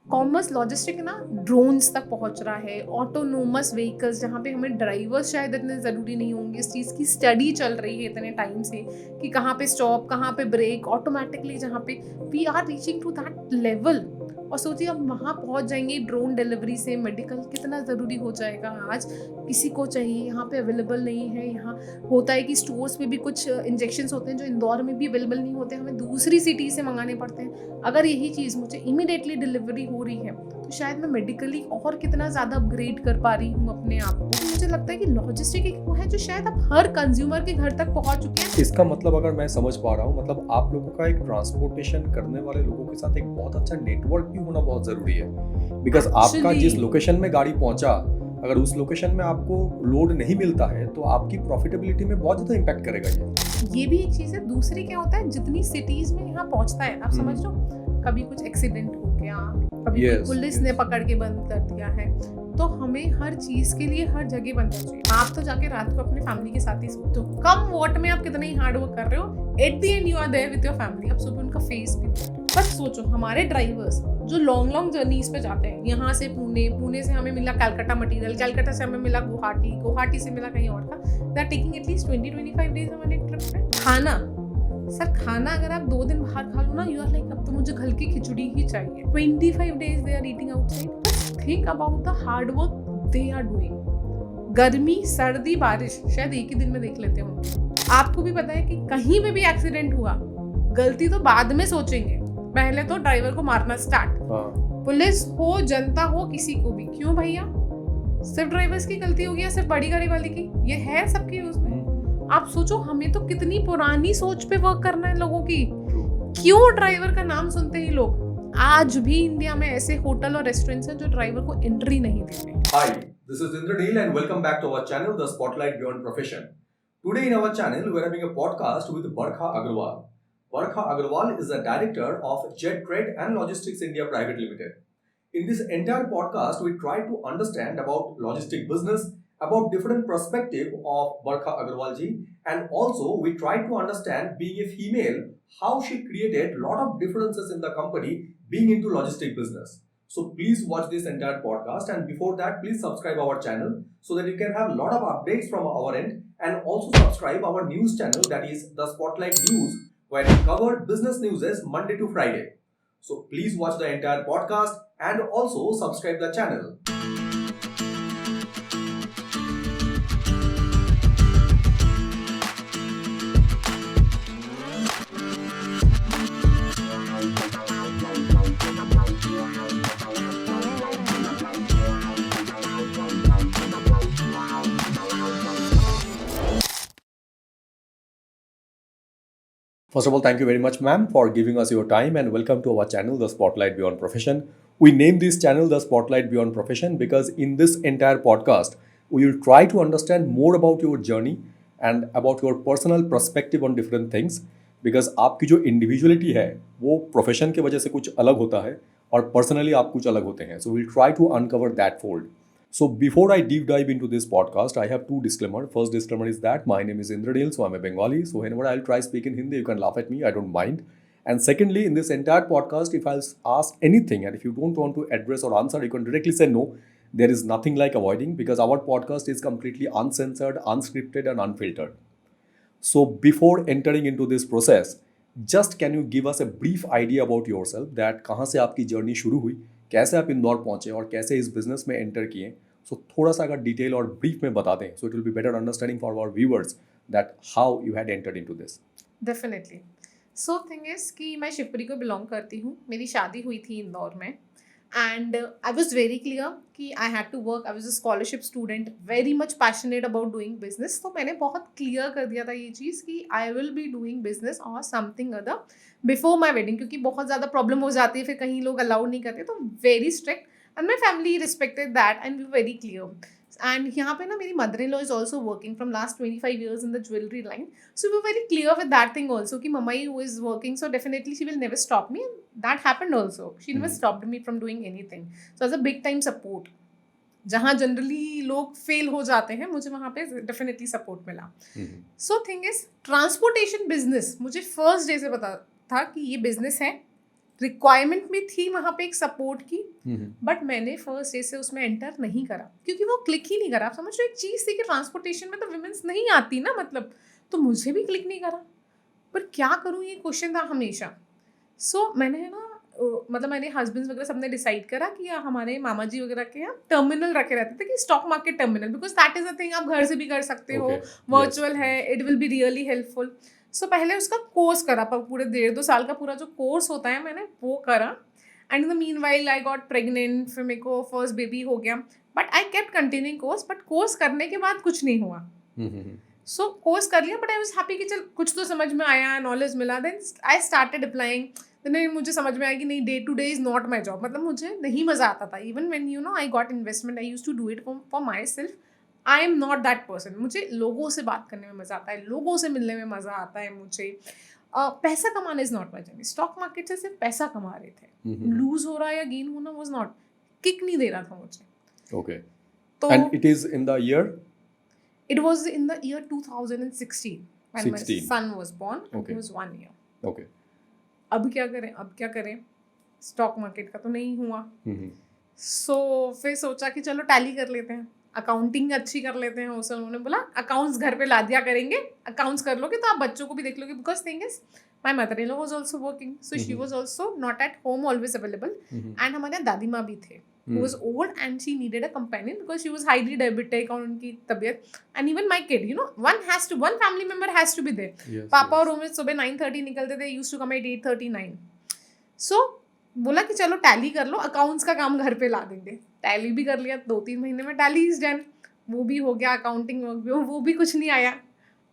Commerce logistic ना drones तक पहुंच रहा है, ऑटोनोमस व्हीकल्स जहाँ पे हमें ड्राइवर्स शायद इतने ज़रूरी नहीं होंगे। इस चीज़ की स्टडी चल रही है इतने टाइम से कि कहाँ पे स्टॉप, कहाँ पे ब्रेक, ऑटोमेटिकली जहाँ पे we are reaching to that level. और सोचिए अब वहाँ पहुँच जाएंगे ड्रोन डिलीवरी से। मेडिकल कितना ज़रूरी हो जाएगा आज, किसी को चाहिए, यहाँ पे अवेलेबल नहीं है। यहाँ होता है कि स्टोर्स में भी कुछ इंजेक्शंस होते हैं जो इंदौर में भी अवेलेबल नहीं होते, हमें दूसरी सिटी से मंगाने पड़ते हैं। अगर यही चीज़ मुझे इमीडिएटली डिलीवरी हो रही है तो शायद मैं मेडिकली और कितना ज़्यादा अपग्रेड कर पा रही हूँ अपने आप को। तो मुझे लगता है कि लॉजिस्टिक एक वो है जो शायद अब हर कंज्यूमर के घर तक पहुँच चुके हैं। इसका मतलब अगर मैं समझ पा रहा हूँ, मतलब आप लोगों का एक ट्रांसपोर्टेशन करने वाले लोगों के साथ एक बहुत अच्छा नेटवर्क भी होना बहुत जरूरी है। बिकॉज आपका जिस लोकेशन में गाड़ी पहुंचा, अगर उस लोकेशन में आपको लोड नहीं मिलता है तो आपकी प्रॉफिटेबिलिटी में बहुत ज्यादा इम्पैक्ट करेगा। ये भी एक चीज़ है। दूसरी क्या होता है, जितनी सिटीज में यहाँ पहुँचता है, आप समझ लो कभी कुछ एक्सीडेंट हो गया, कभी पुलिस ने पकड़ के बंद कर दिया है, तो हमें हर चीज के लिए हर जगह बनना चाहिए। आप तो जाके रात को अपने फैमिली के साथ ही सोते हो, कम वॉट में आप कितना ही हार्ड वर्क कर रहे हो, at the end you are there with your family. आप सुबह उनका फेस भी देखते हो। बस सोचो हमारे ड्राइवर्स जो लॉन्ग जर्नीज पे जाते हैं, यहाँ से पुणे, पुणे से हमें मिला कलकत्ता मटेरियल, कलकत्ता से हमें मिला गुवाहाटी, गुवाहाटी से मिला कहीं और का, they are taking at least 20-25 days हमारे ट्रिप पे। खाना, सर खाना अगर आप 2 दिन बाहर खा लो ना, यू आर लाइक अब तो मुझे घर की खिचड़ी ही चाहिए। 25 days they are eating outside. Think about the hard work they are doing. गर्मी, सर्दी, बारिश शायद एक ही दिन में देख लेते होंगे। आपको भी पता है कि कहीं पे भी एक्सीडेंट हुआ, गलती तो बाद में सोचेंगे, पहले तो ड्राइवर को मारना स्टार्ट। पुलिस हो, जनता हो, किसी को भी। क्यों भैया? सिर्फ ड्राइवर्स की गलती होगी या सिर्फ बड़ी गाड़ी वाले की? ये है सबकी उसमें। आप सोचो हमें तो कितनी पुरानी सोच पे वर्क करना है लोगों की। क्यों ड्राइवर का नाम सुनते ही लोग, आज भी इंडिया में ऐसे होटल और रेस्टोरेंट्स हैं जो ड्राइवर को एंट्री नहीं देते। Hi, this is Indranil and welcome back to our channel, The Spotlight Beyond Profession. Today in our channel, we are having a podcast with Barkha Agarwal. Barkha Agarwal is the director of Jet Trade and Logistics India Private Limited. In this entire podcast, we try to understand about logistic business, about different perspective of Barkha Agarwal ji, and also we try to understand, being a female, how she created lot of differences in the company being into logistic business. So please watch this entire podcast, and before that please subscribe our channel so that you can have a lot of updates from our end, and also subscribe our news channel, that is the Spotlight News, where we cover business news Monday to Friday. So please watch the entire podcast and also subscribe the channel. First of all, thank you very much, ma'am, for giving us your time, and welcome to our channel, The Spotlight Beyond Profession. We named this channel The Spotlight Beyond Profession because in this entire podcast, we will try to understand more about your journey and about your personal perspective on different things. Because आपकी जो individuality है वो profession के वजह से कुछ अलग होता है और personally आप कुछ अलग होते हैं. So we'll try to uncover that fold. So before I deep dive into this podcast, I have two disclaimers. First disclaimer is that my name is Indranil, so I'm a Bengali. So whenever I'll try speak in Hindi, you can laugh at me. I don't mind. And secondly, in this entire podcast, if I'll ask anything and if you don't want to address or answer, you can directly say no. There is nothing like avoiding, because our podcast is completely uncensored, unscripted, and unfiltered. So before entering into this process, just can you give us a brief idea about yourself, that कहाँ से आपकी journey शुरू हुई, कैसे आप इंदौर पहुंचे और कैसे इस बिजनेस में एंटर किए. सो थोड़ा सा अगर डिटेल और ब्रीफ में बता दें, so it will be better understanding for our viewers that how you had entered into this. Definitely. So thing is कि मैं शिवपुरी को बिलोंग करती हूँ। मेरी शादी हुई थी इंदौर में, and I was very clear कि I had to work. I was a scholarship student, very much passionate about doing business. तो मैंने बहुत क्लियर कर दिया था ये चीज़ कि I will be doing business और something other before my wedding, क्योंकि बहुत ज़्यादा प्रॉब्लम हो जाती है, फिर कहीं लोग अलाउड नहीं करते, तो very strict, and my family respected that and we very clear. And यहाँ पे ना मेरी mother in law is also working from last 25 years in the jewellery line. So we were very clear with that thing also कि mama who is working, so definitely she will never stop me, and that happened also. She never stopped me from doing anything. So as a big time support, जहाँ generally लोग fail हो जाते हैं, मुझे वहाँ पे definitely support मिला. सो thing is transportation business मुझे फर्स्ट डे से पता था कि ये बिजनेस है, रिक्वायरमेंट भी थी वहाँ पे एक सपोर्ट की, बट मैंने फर्स्ट डे से उसमें एंटर नहीं करा क्योंकि वो क्लिक ही नहीं करा। आप समझ रहे हो, एक चीज़ थी कि ट्रांसपोर्टेशन में तो विमेंस नहीं आती ना, मतलब तो मुझे भी क्लिक नहीं करा, पर क्या करूँ ये क्वेश्चन था हमेशा। सो मैंने है ना मतलब मैंने हस्बैंड्स वगैरह सबने डिसाइड करा कि हमारे मामा जी वगैरह के यहाँ टर्मिनल रखे रहते थे कि stock market terminal, because that is a thing आप घर से भी कर सकते हो, वर्चुअल है, it will be really helpful. So पहले उसका कोर्स करा, पूरे 1.5-2 साल का पूरा जो कोर्स होता है मैंने वो करा। And in the mean while I got pregnant, फिर मेरे को फर्स्ट बेबी हो गया, but I kept continuing course. But course करने के बाद कुछ नहीं हुआ। सो कोर्स कर लिया, बट आई वॉज हैप्पी कि चल कुछ तो समझ में आया, नॉलेज मिला। Then I started applying. Then मुझे समझ में आया कि नहीं, day to day is not my job, मतलब मुझे नहीं मज़ा आता था। Even when you know I got investment, I used to do it for my self. I am not that person. मुझे लोगों से बात करने में मज़ा आता है, लोगों से मिलने में मज़ा आता है मुझे। पैसा कमाना is not my journey. Stock market से सिर्फ पैसा कमा रहे थे, लूज हो रहा या गेन होना वॉज नॉट, किक नहीं दे रहा था मुझे। ओके, तो and it is in the year, it was in the year 2016 when my 16. son was born. Okay. He was 1 year. Okay, अब क्या करें, स्टॉक मार्केट का तो नहीं हुआ। सो फिर सोचा कि चलो टैली कर लेते हैं, अकाउंटिंग अच्छी कर लेते हैं। उसे उन्होंने बोला अकाउंट्स घर पे ला दिया करेंगे, अकाउंट्स कर लोगे तो आप बच्चों को भी देख लोगे, because thing is my mother in law was also working, so she was also not at home always available. And हमारे दादी माँ भी थे, who was old and she needed a companion because she was highly diabetic और उनकी तबीयत। and even my kid, you know, one family member has to be there. yes, पापा yes. और रोमित सुबह 9:30 निकलते थे, used to come at 8:39. so बोला कि चलो टैली कर लो, अकाउंट्स का काम घर पे ला देंगे। टैली भी कर लिया, 2-3 महीने में टैली इज डन, वो भी हो गया, अकाउंटिंग वो भी कुछ नहीं आया।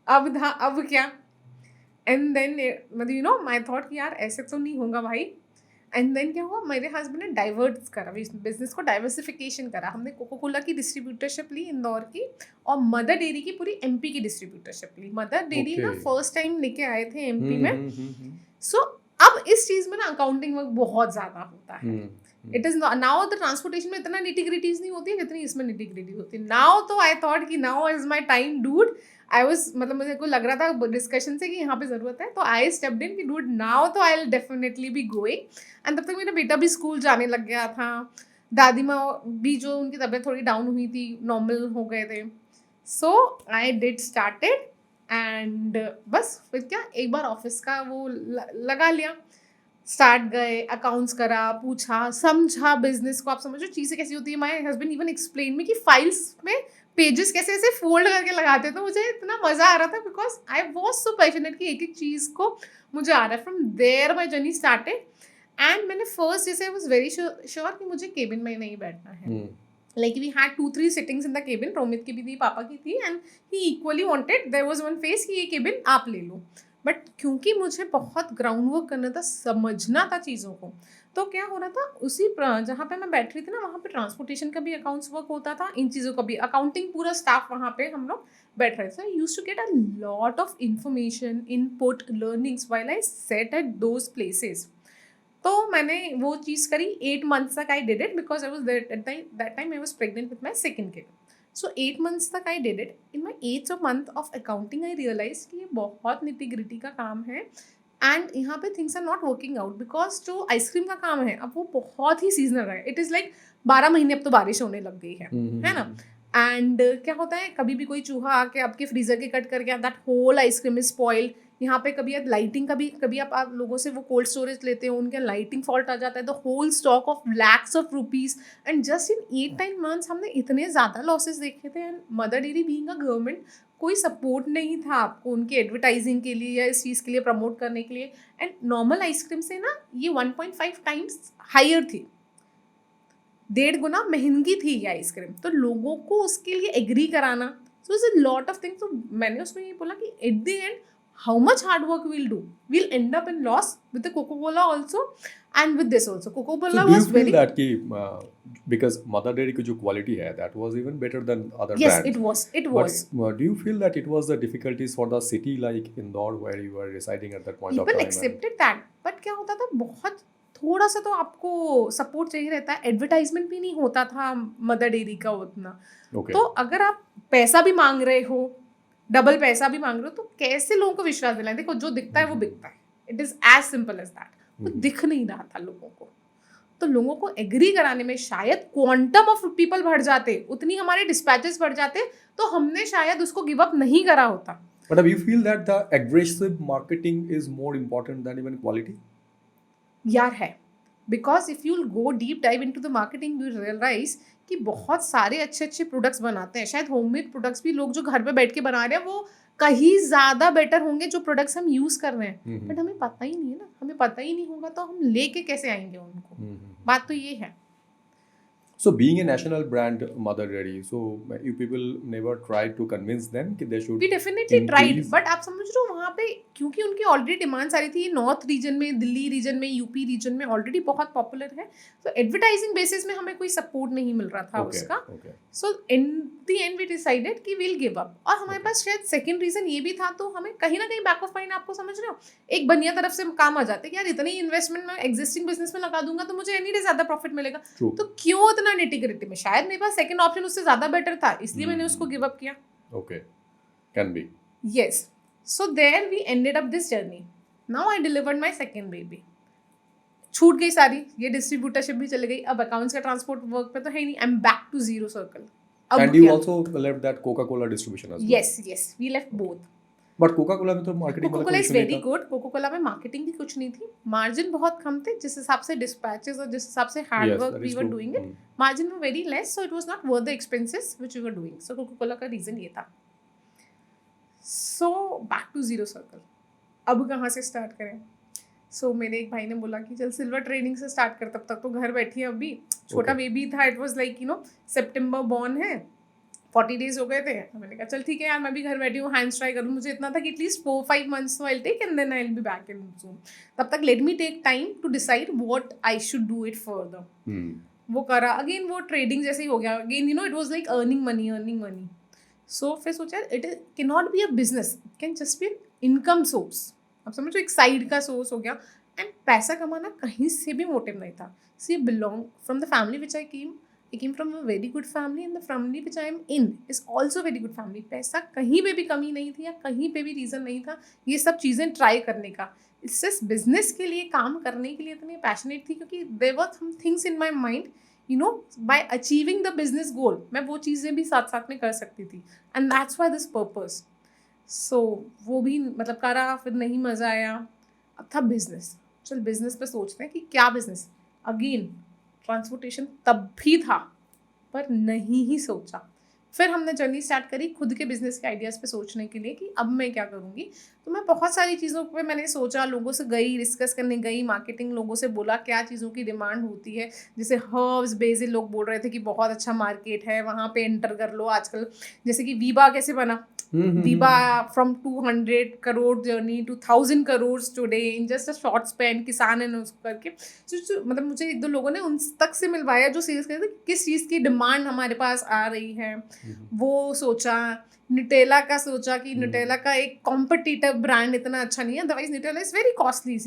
अब क्या, एंड देन मतलब यू नो माई थॉट कि यार ऐसे तो नहीं होगा भाई। एंड देन क्या हुआ, मेरे हस्बैंड ने डाइवर्ट करा, बिजनेस को डाइवर्सिफिकेशन करा। हमने कोको कोला की डिस्ट्रीब्यूटरशिप ली इंदौर की, और मदर डेयरी की पूरी एमपी की डिस्ट्रीब्यूटरशिप ली। मदर डेयरी ना फर्स्ट टाइम लेके आए थे एमपी में। सो अब इस चीज़ में ना अकाउंटिंग वर्क बहुत ज़्यादा होता है। It is now the transportation में इतना निटी-ग्रिटीज नहीं होती है जितनी इसमें निटी-ग्रिटी होती है। नाउ तो आई थॉट कि now is my time dude. I was मतलब मुझे को लग रहा था डिस्कशन से कि यहाँ पे ज़रूरत है, तो आई स्टेप्ड इन कि डूड नाउ तो I will definitely be going. And तब तक मेरा बेटा भी स्कूल जाने लग गया था, दादी माँ भी जो उनकी तबीयत थोड़ी डाउन हुई थी, नॉर्मल हो गए थे। सो आई डिड स्टार्टेड एंड बस फिर क्या, एक बार ऑफिस का वो लगा लिया, स्टार्ट गए, अकाउंट्स करा, पूछा, समझा बिजनेस को। आप समझो चीज़ें कैसी होती है। माय हस्बैंड इवन एक्सप्लेन में कि फाइल्स में पेजेस कैसे ऐसे फोल्ड करके लगाते हैं। तो मुझे इतना मज़ा आ रहा था because I was so passionate कि एक एक चीज़ को मुझे आ रहा है। From there my journey started. And मैंने फर्स्ट जैसे आई वॉज वेरी श्योर कि मुझे केबिन में नहीं बैठना है। Like we had 2-3 sittings in the cabin, Romit की भी थी, पापा की थी, and he equally wanted, there was one phase कि ये केबिन आप ले लो। बट क्योंकि मुझे बहुत ग्राउंड वर्क करना था, समझना था चीज़ों को, तो क्या हो रहा था, उसी जहाँ पे मैं बैठ रही थी ना, वहाँ पे ट्रांसपोर्टेशन का भी अकाउंट्स वर्क होता था, इन चीज़ों का भी अकाउंटिंग, पूरा स्टाफ वहाँ पे हम लोग बैठ रहे थे। I used to get a lot of information, input, learnings while I sat at those places. तो मैंने वो चीज़ करी 8 months तक। I did it because I was that time I was pregnant with my second kid. So 8 months तक I did it. In my 8th month of accounting I realise कि ये बहुत निटी-ग्रिटी का काम है, एंड यहाँ पे things are not working out because जो आइसक्रीम का काम है अब वो बहुत ही सीजनल है। इट इज़ लाइक 12 महीने अब तो बारिश होने लग गई है ना। एंड क्या होता है, कभी भी कोई चूहा आके आपके फ्रीजर के कट करके that whole ice cream is spoiled. यहाँ पे कभी आप लाइटिंग का भी, कभी आप लोगों से वो कोल्ड स्टोरेज लेते हो, उनके लाइटिंग फॉल्ट आ जाता है, the whole stock of lakhs of rupees. And just in 8-9 months हमने इतने ज़्यादा लॉसेस देखे थे। And Mother Dairy being a government, कोई सपोर्ट नहीं था आपको उनकी एडवर्टाइजिंग के लिए या इस चीज़ के लिए प्रमोट करने के लिए। एंड नॉर्मल आइसक्रीम से ना ये 1.5 times हायर थी, 1.5 गुना महंगी थी ये आइसक्रीम। तो लोगों को उसके लिए एग्री कराना, so it's a lot of things. तो मैंने उसमें ये बोला कि eight the and how much hard work we'll do, we'll end up in loss with the Coca-Cola also and with this also. Coca-Cola was very... Do you feel that ki, because Mother Dairy की जो quality है, that was even better than other brands? Yes, it was. But do you feel that it was the difficulties for the city like Indore where you were residing at that point of time? People accepted that, but क्या होता था, बहुत थोड़ा सा तो आपको support चाहिए रहता है। एडवर्टाइजमेंट भी नहीं होता था मदर डेयरी का उतना। तो अगर आप पैसा भी मांग रहे हो, डबल पैसा भी मांग रहे हो, तो कैसे लोगों को विश्वास दिलाएं? देखो, जो दिखता है वो बिकता है। It is as simple as that. वो दिख नहीं रहा था लोगों को। तो लोगों को एग्री कराने में शायद क्वांटम ऑफ पीपल बढ़ जाते, उतनी हमारे डिस्पैचेस बढ़ जाते, तो हमने शायद उसको गिव अप नहीं करा होता। But you feel that the aggressive marketing is more important than even quality? यार है, because if you go deep dive into the marketing you realise कि बहुत सारे अच्छे अच्छे प्रोडक्ट्स बनाते हैं, शायद होममेड प्रोडक्ट्स भी लोग जो घर पे बैठ के बना रहे हैं वो कहीं ज्यादा बेटर होंगे जो प्रोडक्ट्स हम यूज कर रहे हैं, बट हमें पता ही नहीं है ना, हमें पता ही नहीं होगा तो हम लेके कैसे आएंगे उनको। बात तो ये है। So being a national brand, Mother Dairy, so you people never tried to convince them कि they should We definitely tried, increase? but आप समझ रहे हो वहाँ पे क्योंकि उनकी ऑलरेडी डिमांड्स आ रही थी, नॉर्थ रीजन में, दिल्ली रीजन में, यूपी रीजन में ऑलरेडी बहुत पॉपुलर है, तो एडवर्टाइजिंग बेसिस में हमें कोई सपोर्ट नहीं मिल रहा था उसका। So in the end we decided कि विल गिव अप। और हमारे पास शायद सेकंड रीजन ये भी था, तो हमें कहीं ना कहीं बैक ऑफ माइंड, आपको समझ रहे हो, एक बनिया तरफ से काम आ जाते कि यार इतनी इन्वेस्टमेंट मैं एग्जिस्टिंग बिजनेस में लगा दूंगा तो मुझे एनी डे ज्यादा प्रॉफिट मिलेगा, तो क्यों इतना निटी-ग्रिटी में, शायद मेरे पास सेकंड ऑप्शन उससे ज्यादा बेटर था, इसलिए मैंने उसको गिव अप किया। Okay, can be. Yes. So there we ended up this journey. Now I delivered my second baby. छूट गई सारी, ये डिस्ट्रीब्यूटरशिप भी चली गई, अब अकाउंट्स का ट्रांसपोर्ट वर्क पे तो है ही नहीं, I am back to zero circle. And you also left that Coca-Cola distribution as well. Yes, we left both. But Coca-Cola में तो marketing Coca-Cola is very good. Coca-Cola में मार्केटिंग भी कुछ नहीं थी, मार्जिन बहुत कम थे, जिस हिसाब से डिस्पैचेस और जिस हिसाब से hard work we were doing it, margin were very less, so it was not worth the expenses which we were doing. So Coca-Cola का रीजन ये था। So back to zero circle, अब कहाँ से स्टार्ट करें? सो मेरे एक भाई ने बोला कि चल सिल्वर ट्रेडिंग से स्टार्ट कर, तब तक तो घर बैठी है, अभी छोटा बेबी था, it was like September born है, 40 डेज हो गए थे, तो मैंने कहा चल ठीक है यार, मैं भी घर बैठी हूँ, हैंड्स ट्राई करूँ, मुझे इतना था कि एटलीस्ट 4-5 months तो I will take and then I will be back in Zoom, तब तक let me take time to decide what I should do it further. वो करा, अगेन वो ट्रेडिंग जैसे ही हो गया, again it was like earning money. So फिर सोचा it can not be a business, it can just be income source, आप समझो एक साइड का सोर्स हो गया, एंड पैसा कमाना कहीं से भी मोटिव नहीं था। She belong from the family which I came from a very good family, and the family which I am in is also very good family. पैसा कहीं पे भी कमी नहीं थी या कहीं पे भी रीज़न नहीं था ये सब चीज़ें ट्राई करने का। इट्स जस्ट बिजनेस के लिए, काम करने के लिए इतनी पैशनेट थी क्योंकि there were some things in my mind, by achieving the business goal मैं वो चीज़ें भी साथ साथ में कर सकती थी, and that's why this purpose. So वो भी मतलब करा, फिर नहीं मज़ा आया, अब था बिजनेस। चल बिजनेस पे सोचते हैं कि क्या बिजनेस। अगेन ट्रांसपोर्टेशन तब भी था पर नहीं ही सोचा। फिर हमने जर्नी स्टार्ट करी खुद के बिजनेस के आइडियाज़ पे सोचने के लिए कि अब मैं क्या करूँगी। तो मैं बहुत सारी चीज़ों पे मैंने सोचा, लोगों से गई, डिस्कस करने गई, मार्केटिंग लोगों से बोला क्या चीज़ों की डिमांड होती है, जैसे हर्ब्स बेसिल लोग बोल रहे थे कि बहुत अच्छा मार्केट है, वहाँ पे एंटर कर लो। आजकल जैसे कि वीबा कैसे बना, Veeba from 200 crore journey to 1000 crores today in just a short span, किसान है उसको करके। मतलब मुझे एक दो लोगों ने उन तक से मिलवाया जो सीरियस करते थे किस चीज़ की डिमांड हमारे पास आ रही है। वो सोचा, न्यूटेला का सोचा कि न्यूटेला का एक कॉम्पिटिटिव ब्रांड इतना अच्छा नहीं है, otherwise Nutella is very costly,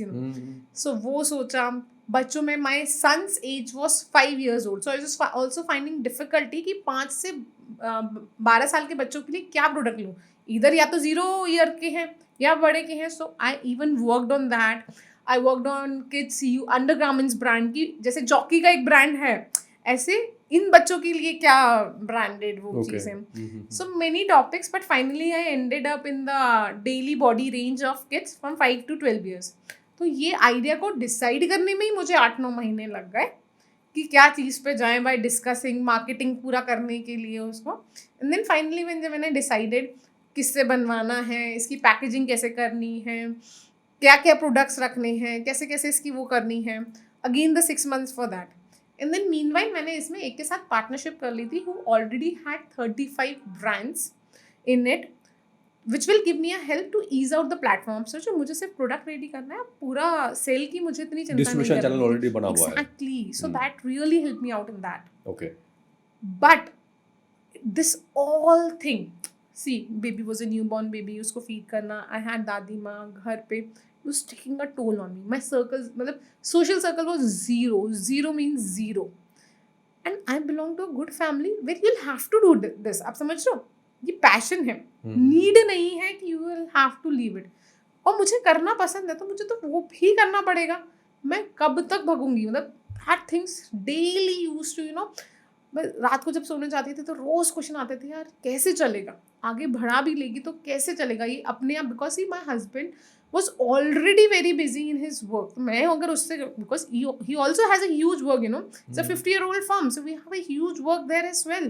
so वो सोचा। बच्चों में my sons age was 5 years old, so I was also finding difficulty कि 5 से 12 साल के बच्चों के लिए क्या प्रोडक्ट लूँ, इधर या तो 0 year के हैं या बड़े के हैं। So I even worked on that. I worked on kids undergarments brand की, जैसे जॉकी का एक ब्रांड है, ऐसे इन बच्चों के लिए क्या ब्रांडेड वो चीज़ें। So many topics, but finally I ended up in the daily body range of kids from 5 to 12 years। तो ये आइडिया को डिसाइड करने में ही मुझे 8-9 महीने लग गए कि क्या चीज़ पे जाएं, बाय डिस्कसिंग, मार्केटिंग पूरा करने के लिए उसको। एंड देन फाइनली मैंने डिसाइडेड किससे बनवाना है, इसकी पैकेजिंग कैसे करनी है, क्या क्या प्रोडक्ट्स रखने हैं, कैसे कैसे इसकी वो करनी है। Again the 6 months for that. And then meanwhile मैंने इसमें एक के साथ पार्टनरशिप कर ली थी, who already had 35 brands in it, which will give me a help to ease out the platform. सोचो मुझे सिर्फ प्रोडक्ट रेडी करना है, पूरा सेल की मुझे इतनी चिंता नहीं करनी। डिस्ट्रीब्यूशन चैनल ऑलरेडी बना हुआ है। Exactly, so that really help me out in that. Okay, but this all thing, see baby was a new born baby, उसको फीड करना, आई हैड दादी माँ घर पे, was taking a toll on me. My circles, मतलब social circle was zero. Zero means zero. And I belong to a good family where you'll have to do this. आप समझ रहे हो? ये पैशन है, नीड नहीं है कि you will have to leave it. और मुझे करना पसंद है तो मुझे तो वो भी करना पड़ेगा। मैं कब तक भगूंगी, मतलब that things daily used to you know. मैं रात को जब सोने जाती थी तो रोज क्वेश्चन आते थे, यार कैसे चलेगा, आगे बढ़ा भी लेगी तो कैसे चलेगा ये अपने आप, because he my husband was already very busy in his work. मैं अगर उससे, because he also has a huge work, you know, it's a 50-year-old firm, so we have a huge work there as well.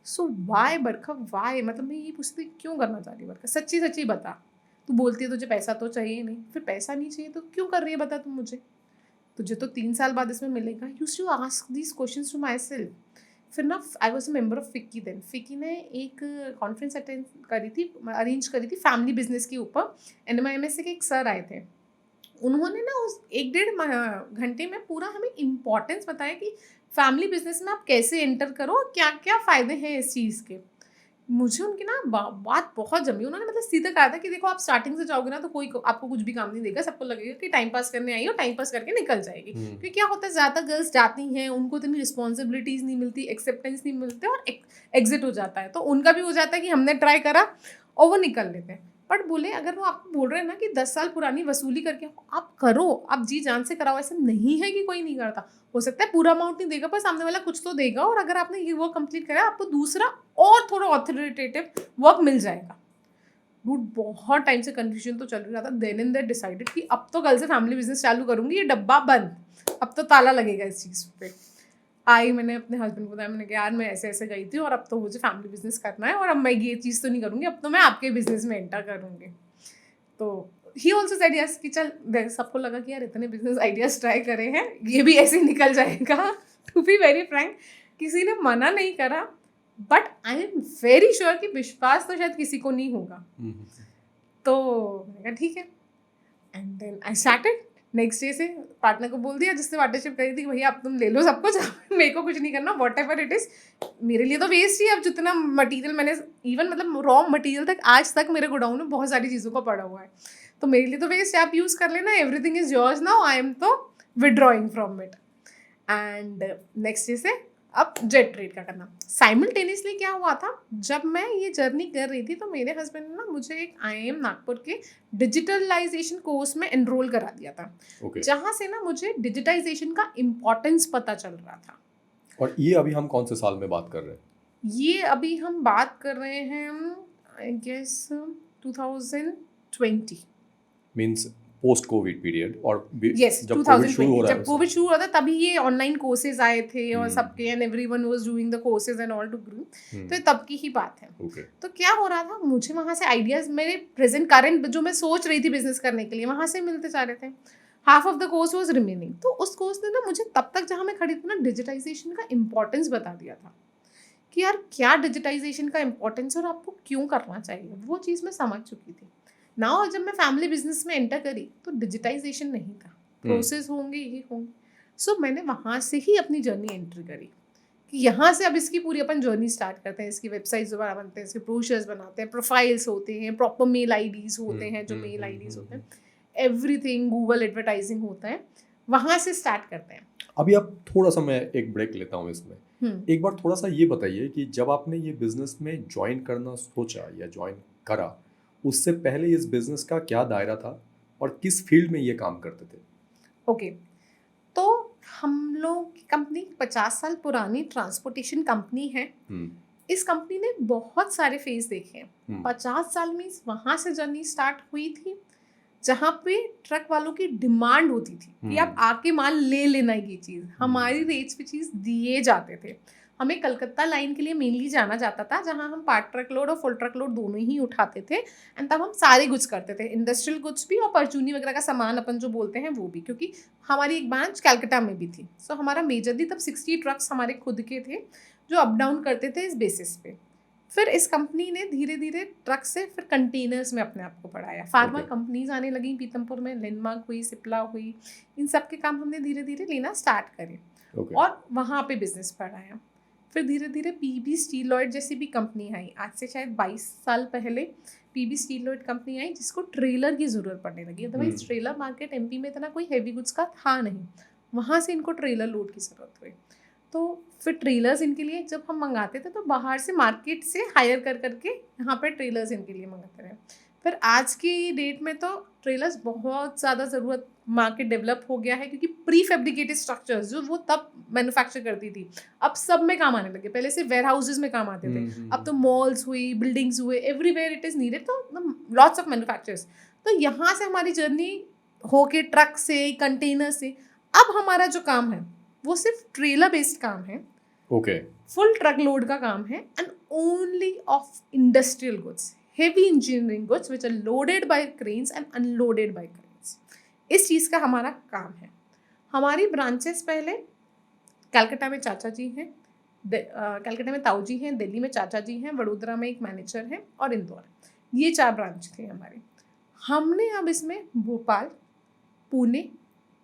So why Barkha, why, मतलब मैं ये पूछती थी क्यों करना चाह रही है बरखा, सच्ची सच्ची बता। तू बोलती है तुझे पैसा तो चाहिए नहीं, फिर पैसा नहीं चाहिए तो क्यों कर रही है बता तू मुझे, तुझे तो 3 साल बाद इसमें मिलेगा। Used to ask these questions to my self. फिर ना I was a member of FICCI then. FICCI ने एक कॉन्फ्रेंस अटेंड करी थी, अरेंज करी थी फैमिली बिजनेस के ऊपर। NMIMS के एक सर आए थे, उन्होंने ना उस 1-1.5 घंटे में पूरा हमें इम्पोर्टेंस बताया कि फैमिली बिजनेस में आप कैसे एंटर करो और क्या क्या फ़ायदे हैं इस चीज़ के। मुझे उनकी ना बात बहुत जमी। उन्होंने मतलब सीधा कहा था कि देखो आप स्टार्टिंग से जाओगे ना तो कोई आपको कुछ भी काम नहीं देगा, सबको लगेगा कि टाइम पास करने आई और टाइम पास करके निकल जाएगी। क्योंकि क्या होता है, ज़्यादा गर्ल्स जाती हैं, उनको इतनी रिस्पॉन्सिबिलिटीज़ नहीं मिलती, एक्सेप्टेंस नहीं मिलते और एग्जिट हो जाता है। तो उनका भी हो जाता है कि हमने ट्राई करा और वो निकल लेते हैं। बट बोले अगर वो आपको बोल रहे हैं ना कि 10 साल पुरानी वसूली करके आप करो, आप जी जान से कराओ, ऐसा नहीं है कि कोई नहीं करता। हो सकता है पूरा अमाउंट नहीं देगा पर सामने वाला कुछ तो देगा, और अगर आपने ये वर्क कंप्लीट करा आपको दूसरा और थोड़ा ऑथोरिटेटिव वर्क मिल जाएगा। रूट बहुत टाइम से कन्फ्यूजन तो चल रहा था। देन इन दैट डिसाइडेड कि अब तो कल से फैमिली बिजनेस चालू करूंगी, ये डब्बा बंद, अब तो ताला लगेगा इस चीज़ पे। आई मैंने अपने हस्बैंड को बताया, मैंने कहा यार मैं ऐसे ऐसे गई थी और अब तो मुझे फैमिली बिजनेस करना है और अब मैं ये चीज़ तो नहीं करूँगी, अब तो मैं आपके बिजनेस में एंटर करूँगी। तो ही ऑल्सो सेड यस कि चल, सबको लगा कि यार इतने बिजनेस आइडियाज ट्राई करे हैं, ये भी ऐसे ही निकल जाएगा। टू बी वेरी फ्रैंक, किसी ने मना नहीं करा, but I am very sure कि विश्वास तो शायद किसी को नहीं होगा। तो मैंने कहा ठीक है, and then I started. Next day से पार्टनर को बोल दिया जिससे पार्टनरशिप करी थी कि भैया अब तुम ले लो सब कुछ, मेरे को कुछ नहीं करना, वॉट एवर इट इज़। मेरे लिए तो वेस्ट ही। अब जितना मटेरियल मैंने, इवन मतलब रॉ मटेरियल तक आज तक मेरे गोडाउन में बहुत सारी चीज़ों का पड़ा हुआ है, तो मेरे लिए तो वेस्ट है, आप यूज़ कर लेना, everything is yours now, I am तो withdrawing from it. And next day से अब जेट ट्रेड का करना। साइमल्टेनियसली क्या हुआ था, जब मैं ये जर्नी कर रही थी तो मेरे हस्बैंड ने ना मुझे एक IIM नागपुर के डिजिटलाइजेशन कोर्स में एनरोल करा दिया था, जहाँ से ना मुझे डिजिटाइजेशन का इम्पोर्टेंस पता चल रहा था। और ये अभी हम कौन से साल में बात कर रहे हैं? ये अभी हम बात कर रहे हैं I guess 2020 means post COVID period. और yes, जब कोविड शुरू हो रहा है, जब कोविड शुरू हुआ था तभी ये ऑनलाइन कोर्सेज आए थे और सबके, and everyone was doing the courses and all to grow. तो ये तब की ही बात है। तो क्या हो रहा था, मुझे वहाँ से आइडियाज मेरे प्रेजेंट करंट जो मैं सोच रही थी बिजनेस करने के लिए वहाँ से मिलते जा रहे थे। Half of the course was remaining. तो उस कोर्स ने ना मुझे तब तक जहाँ मैं खड़ी थी ना डिजिटाइजेशन का इम्पोर्टेंस बता दिया था कि यार क्या डिजिटाइजेशन का इम्पोर्टेंस और आपको क्यों करना चाहिए, वो चीज़ मैं समझ चुकी थी ना। और जब मैं फैमिली बिजनेस में एंटर करी तो डिजिटाइजेशन नहीं था, प्रोसेस होंगे ये होंगे। सो मैंने वहाँ से ही अपनी जर्नी एंटर करी कि यहाँ से अब इसकी पूरी अपन जर्नी स्टार्ट करते हैं। इसकी वेबसाइट्स दोबारा बनते हैं, इसके ब्रोशर्स बनाते हैं, प्रोफाइल्स होते हैं, प्रॉपर मेल आईडीज़ होते हैं, जो मेल आईडीज़ होते हैं, एवरीथिंग, गूगल एडवर्टाइजिंग होता है, वहाँ से स्टार्ट करते हैं। अभी आप थोड़ा सा, मैं एक ब्रेक लेता हूँ इसमें। एक बार थोड़ा सा ये बताइए कि जब आपने ये बिजनेस में ज्वाइन करना सोचा या ज्वाइन करा, उससे पहले इस बिजनेस का क्या दायरा था और किस फील्ड में ये काम करते थे? ओके, तो हम लोग की कंपनी 50 साल पुरानी ट्रांसपोर्टेशन कंपनी है। इस कंपनी ने बहुत सारे फेज देखे हैं। 50 साल में वहाँ से जर्नी स्टार्ट हुई थी जहाँ पे ट्रक वालों की डिमांड होती थी कि आप आके माल ले लेना, ये चीज़ हमारी रेट्स पे चीज़ दिए जाते थे। हमें कलकत्ता लाइन के लिए मेनली जाना जाता था, जहाँ हम पार्ट ट्रक लोड और फुल ट्रक लोड दोनों ही उठाते थे, एंड तब हम सारे गुड्स करते थे, इंडस्ट्रियल गुड्स भी और परचूनी वगैरह का सामान अपन जो बोलते हैं वो भी, क्योंकि हमारी एक ब्रांच कलकत्ता में भी थी। सो हमारा मेजरली तब 60 ट्रक्स हमारे खुद के थे जो अप डाउन करते थे इस बेसिस पे। फिर इस कंपनी ने धीरे धीरे ट्रक से फिर कंटेनर्स में अपने आप को बढ़ाया। फार्मा कंपनीज आने लगी पीतमपुर में, लैंडमार्क हुई, सिप्ला हुई, इन सब के काम हमने धीरे धीरे लेना स्टार्ट करे और वहाँ पे बिजनेस बढ़ाया। फिर धीरे धीरे PB स्टीलॉयड जैसी भी कंपनी आई। आज से शायद 22 साल पहले PB स्टीलॉयड कंपनी आई जिसको ट्रेलर की ज़रूरत पड़ने लगी। अदरवाइज ट्रेलर मार्केट MP में इतना कोई हैवी गुड्स का था नहीं, वहाँ से इनको ट्रेलर लोड की ज़रूरत हुई। तो फिर ट्रेलर्स इनके लिए जब हम मंगाते थे तो बाहर से मार्केट से हायर कर करके यहाँ पर ट्रेलर्स इनके लिए मंगाते रहे। फिर आज की डेट में तो ट्रेलर्स बहुत ज़्यादा ज़रूरत मार्केट डेवलप हो गया है, क्योंकि प्री फैब्रिकेटेड स्ट्रक्चर्स जो वो तब मैन्युफैक्चर करती थी अब सब में काम आने लगे। पहले से वेयर हाउसेज में काम आते थे, अब तो मॉल्स हुई, बिल्डिंग्स हुए, एवरीवेयर इट इज़ नीडेड, तो लॉट्स ऑफ मैन्युफैक्चरर्स। तो यहाँ से हमारी जर्नी होके ट्रक से, कंटेनर से, अब हमारा जो काम है वो सिर्फ ट्रेलर बेस्ड काम है, ओके, फुल ट्रक लोड का काम है, and only of industrial goods, heavy engineering goods which are loaded by cranes and unloaded by cranes. इस चीज़ का हमारा काम है। हमारी ब्रांचेस पहले कलकत्ता में चाचा जी हैं, कलकत्ता में ताऊ जी हैं, दिल्ली में चाचा जी हैं, वडोदरा में एक मैनेजर है और इंदौर, ये 4 ब्रांच थे हमारे। हमने अब इसमें भोपाल, पुणे,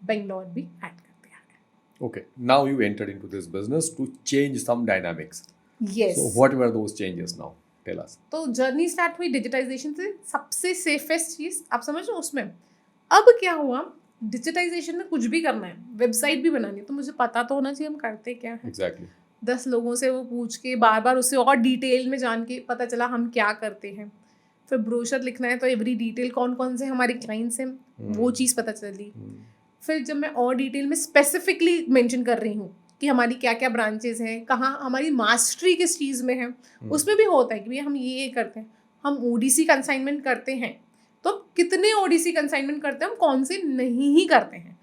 बेंगलोर भी ऐड कर दिया है। Okay, now you entered into this business to change some dynamics. Yes. So what were those changes now? Tell us. तो जर्नी स्टार्ट हुई डिजिटाइजेशन से, सबसे सेफेस्ट चीज़ आप समझ लो उसमें। अब क्या हुआ, डिजिटाइजेशन में कुछ भी करना है, वेबसाइट भी बनानी है, तो मुझे पता तो होना चाहिए हम करते क्या है। Exactly. 10 लोगों से वो पूछ के बार बार उससे और डिटेल में जान के पता चला हम क्या करते हैं। फिर ब्रोशर लिखना है तो एवरी डिटेल, कौन कौन से हमारे क्लाइंट्स हैं वो चीज़ पता चली। फिर जब मैं और डिटेल में स्पेसिफिकली मेंशन कर रही हूँ कि हमारी क्या क्या ब्रांचेस हैं, कहाँ हमारी मास्टरी किस चीज़ में है, उसमें भी होता है कि भैया हम ये करते हैं, हम ओडीसी कंसाइनमेंट करते हैं, तो कितने ओडीसी कंसाइनमेंट करते हैं, हम कौन से नहीं ही करते हैं,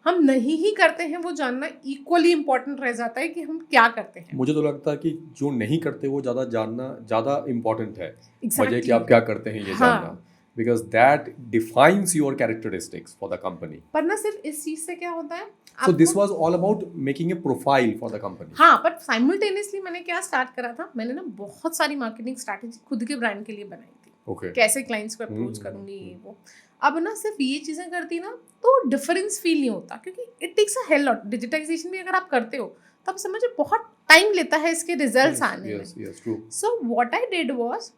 हम नहीं ही करते हैं, वो जानना इक्वली इम्पोर्टेंट रह जाता है कि हम क्या करते हैं। मुझे तो लगता है कि जो नहीं करते वो ज़्यादा जानना ज़्यादा इम्पोर्टेंट है, Exactly. वजह कि आप क्या करते हैं ये जानना, because that defines your characteristics for the company. पर ना सिर्फ इस चीज़ से क्या होता है, So this was all about making a profile for the company. हाँ, पर साइमल्टेनियसली मैंने क्या स्टार्ट करा था, मैंने ना बहुत सारी मार्केटिंग स्ट्रैटेजी खुद के ब्रांड के लिए बनाई थी। Okay. कैसे क्लाइंट्स को अप्रोच करूंगी ये वो। अब ना सिर्फ ये चीज़ें करती ना तो डिफरेंस फील नहीं होता, क्योंकि it takes a hell lot. Digitisation भी अगर आप करते हो तो आप समझो बहुत टाइम लेता है इसके रिजल्ट्स आने में। Yes, true. So what I did was,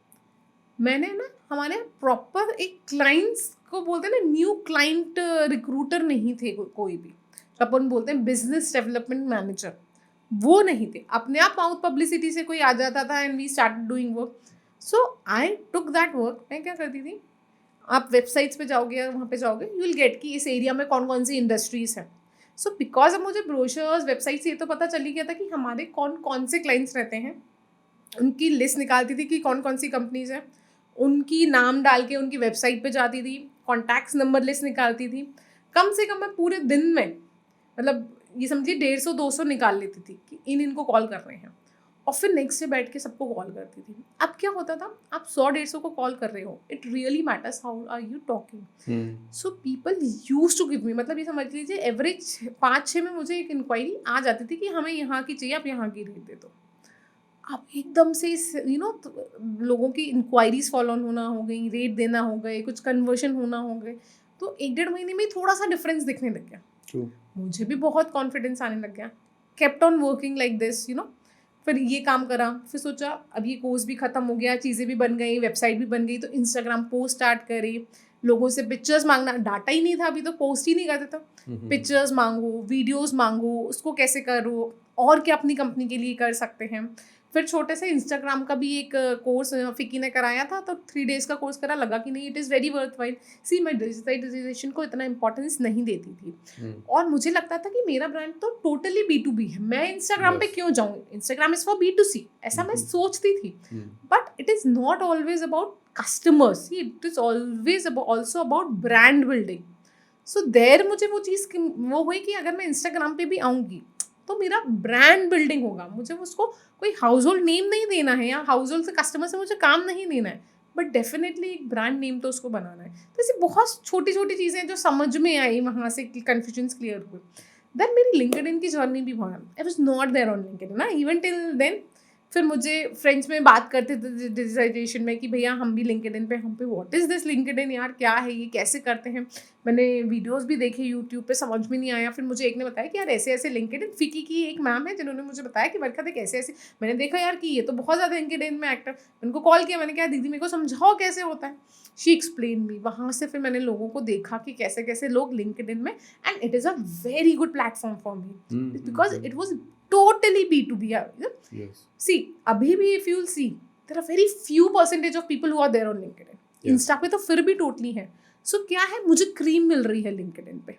मैंने ना हमारे प्रॉपर एक क्लाइंट्स को बोलते हैं ना, न्यू क्लाइंट रिक्रूटर नहीं थे कोई भी, अपन बोलते हैं बिजनेस डेवलपमेंट मैनेजर, वो नहीं थे। अपने आप माउथ पब्लिसिटी से कोई आ जाता था and we started doing work. So I took that work. मैं क्या करती थी, आप वेबसाइट्स पे जाओगे, वहाँ पे जाओगे, यू विल गेट कि इस एरिया में कौन कौन सी इंडस्ट्रीज हैं। सो बिकॉज अब मुझे ब्रोशर्स, वेबसाइट से ये तो पता चल ही गया था कि हमारे कौन कौन से क्लाइंट्स रहते हैं, उनकी लिस्ट निकालती थी कि कौन कौन सी कंपनीज हैं, उनकी नाम डाल के उनकी वेबसाइट पे जाती थी, कॉन्टैक्ट्स नंबर लिस्ट निकालती थी। कम से कम मैं पूरे दिन में, मतलब ये समझिए 150-200 निकाल लेती थी कि इनको कॉल कर रहे हैं, और फिर नेक्स्ट डे बैठ के सबको कॉल करती थी। अब क्या होता था, आप 100-150 को कॉल कर रहे हो, it really matters how are you talking. So people use to give me, मतलब ये समझ लीजिए एवरेज 5-6 में मुझे एक इंक्वायरी आ जाती थी कि हमें यहाँ की चाहिए, आप यहाँ की रेट दे दो। अब एकदम से इस लोगों की इंक्वायरीज फॉलो ऑन होना हो गई, रेट देना हो गए, कुछ कन्वर्शन होना हो गए, तो 1-1.5 महीने में थोड़ा सा डिफरेंस दिखने लग गया। मुझे भी बहुत कॉन्फिडेंस आने लग गया। Kept on working like this, फिर ये काम करा, फिर सोचा अब ये कोर्स भी ख़त्म हो गया, चीज़ें भी बन गई, वेबसाइट भी बन गई, तो इंस्टाग्राम पोस्ट स्टार्ट करी, लोगों से पिक्चर्स मांगना, डाटा ही नहीं था अभी तो पोस्ट ही नहीं करते थे, पिक्चर्स मांगो, वीडियोस मांगो, उसको कैसे करो और क्या अपनी कंपनी के लिए कर सकते हैं। फिर छोटे से इंस्टाग्राम का भी एक कोर्स फिकी ने कराया था, तो 3 days का कोर्स करा, लगा कि नहीं it is very worthwhile. सी मैं डिजिटाइजेशन को इतना इंपॉर्टेंस नहीं देती थी, और मुझे लगता था कि मेरा ब्रांड तो टोटली B2B है, मैं इंस्टाग्राम पे क्यों जाऊँ, इंस्टाग्राम इज़ फॉर B2C, ऐसा मैं सोचती थी। But it is not always about customers, it is always also about brand building. So there मुझे वो चीज़ वो हुई कि अगर मैं इंस्टाग्राम पे भी आऊँगी तो मेरा ब्रांड बिल्डिंग होगा, मुझे उसको कोई हाउस होल्ड नेम नहीं देना है, या हाउस होल्ड से कस्टमर से मुझे काम नहीं देना है, बट डेफिनेटली एक ब्रांड नेम तो उसको बनाना है। तो ऐसी बहुत छोटी छोटी चीज़ें जो समझ में आई, वहाँ से कन्फ्यूजन्स क्लियर हुए। देन मेरी लिंक्डइन की जर्नी भी वहाँ, I was not there on LinkedIn ना इवन टिल देन। फिर मुझे फ्रेंड्स में बात करते थे डिजिटाइजेशन में कि भैया हम भी लिंक्डइन पे, हम पे व्हाट इज़ दिस लिंक्डइन यार, क्या है ये, कैसे करते हैं। मैंने वीडियोस भी देखे यूट्यूब पे, समझ में नहीं आया। फिर मुझे एक ने बताया कि यार ऐसे ऐसे लिंक्डइन, फिकी की एक मैम है जिन्होंने मुझे बताया कि वर्षा देख ऐसे ऐसे। मैंने देखा यार कि ये तो बहुत ज़्यादा लिंक्डइन में एक्टिव, उनको कॉल किया, मैंने कहा दीदी मेरे को समझाओ कैसे होता है। She explain me. वहाँ से फिर मैंने लोगों को देखा कि कैसे कैसे लोग लिंक्डइन में, and it is a very good platform for me because it was totally B2B. Yes. See, अभी भी if you'll see, there are very few percentage of people who are there on LinkedIn. Insta पे तो फिर भी totally है. So क्या है, मुझे क्रीम मिल रही है LinkedIn पे.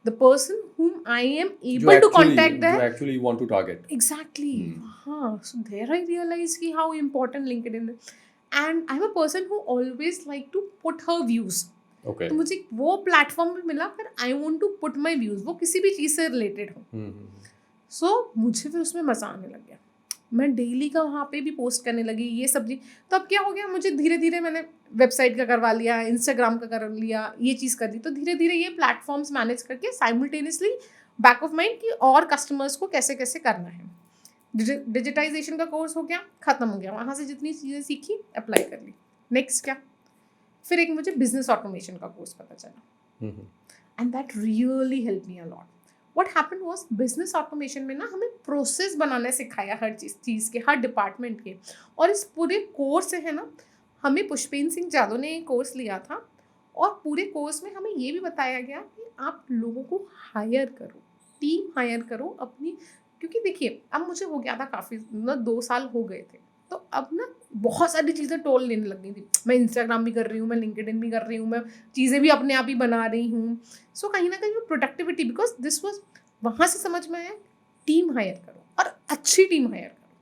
the person whom I am able to contact जो there. actually you want to target. Exactly. हाँ, so there I realized कि how important LinkedIn is. And I'm a person who always like to put her views. Okay. तो मुझे वो platform भी मिला पर I want to put my views, वो किसी भी चीज़ से रिलेटेड हो. सो मुझे फिर उसमें मज़ा आने लग गया. मैं डेली का वहाँ पे भी पोस्ट करने लगी ये सब चीज़. तो अब क्या हो गया, मुझे धीरे धीरे मैंने वेबसाइट का करवा लिया, इंस्टाग्राम का कर लिया, ये चीज़ कर दी. तो धीरे धीरे ये प्लेटफॉर्म्स मैनेज करके साइमल्टेनियसली बैक ऑफ माइंड कि और कस्टमर्स को कैसे कैसे करना है. डिजिटाइजेशन का कोर्स हो गया, ख़त्म हो गया. वहाँ से जितनी चीज़ें सीखी अप्लाई कर ली. नेक्स्ट क्या, फिर एक मुझे बिजनेस ऑटोमेशन का कोर्स पता चला and that really help me a lot. What happened was business automation में ना हमें प्रोसेस बनाना सिखाया हर चीज़ के, हर डिपार्टमेंट के. और इस पूरे कोर्स से है ना, हमें पुष्पेन सिंह जादव ने एक कोर्स लिया था और पूरे कोर्स में हमें ये भी बताया गया कि आप लोगों को हायर करो, टीम हायर करो अपनी. क्योंकि देखिए अब मुझे हो गया था काफ़ी, मतलब 2 साल हो गए थे, तो अब ना बहुत सारी चीज़ें टोल लेने लग गई थी. मैं इंस्टाग्राम भी कर रही हूँ, मैं लिंक्डइन भी कर रही हूँ, मैं चीज़ें भी अपने आप ही बना रही हूँ. सो कहीं ना कहीं वो प्रोडक्टिविटी, बिकॉज दिस वॉज वहाँ से समझ में आया टीम हायर करो और अच्छी टीम हायर करो,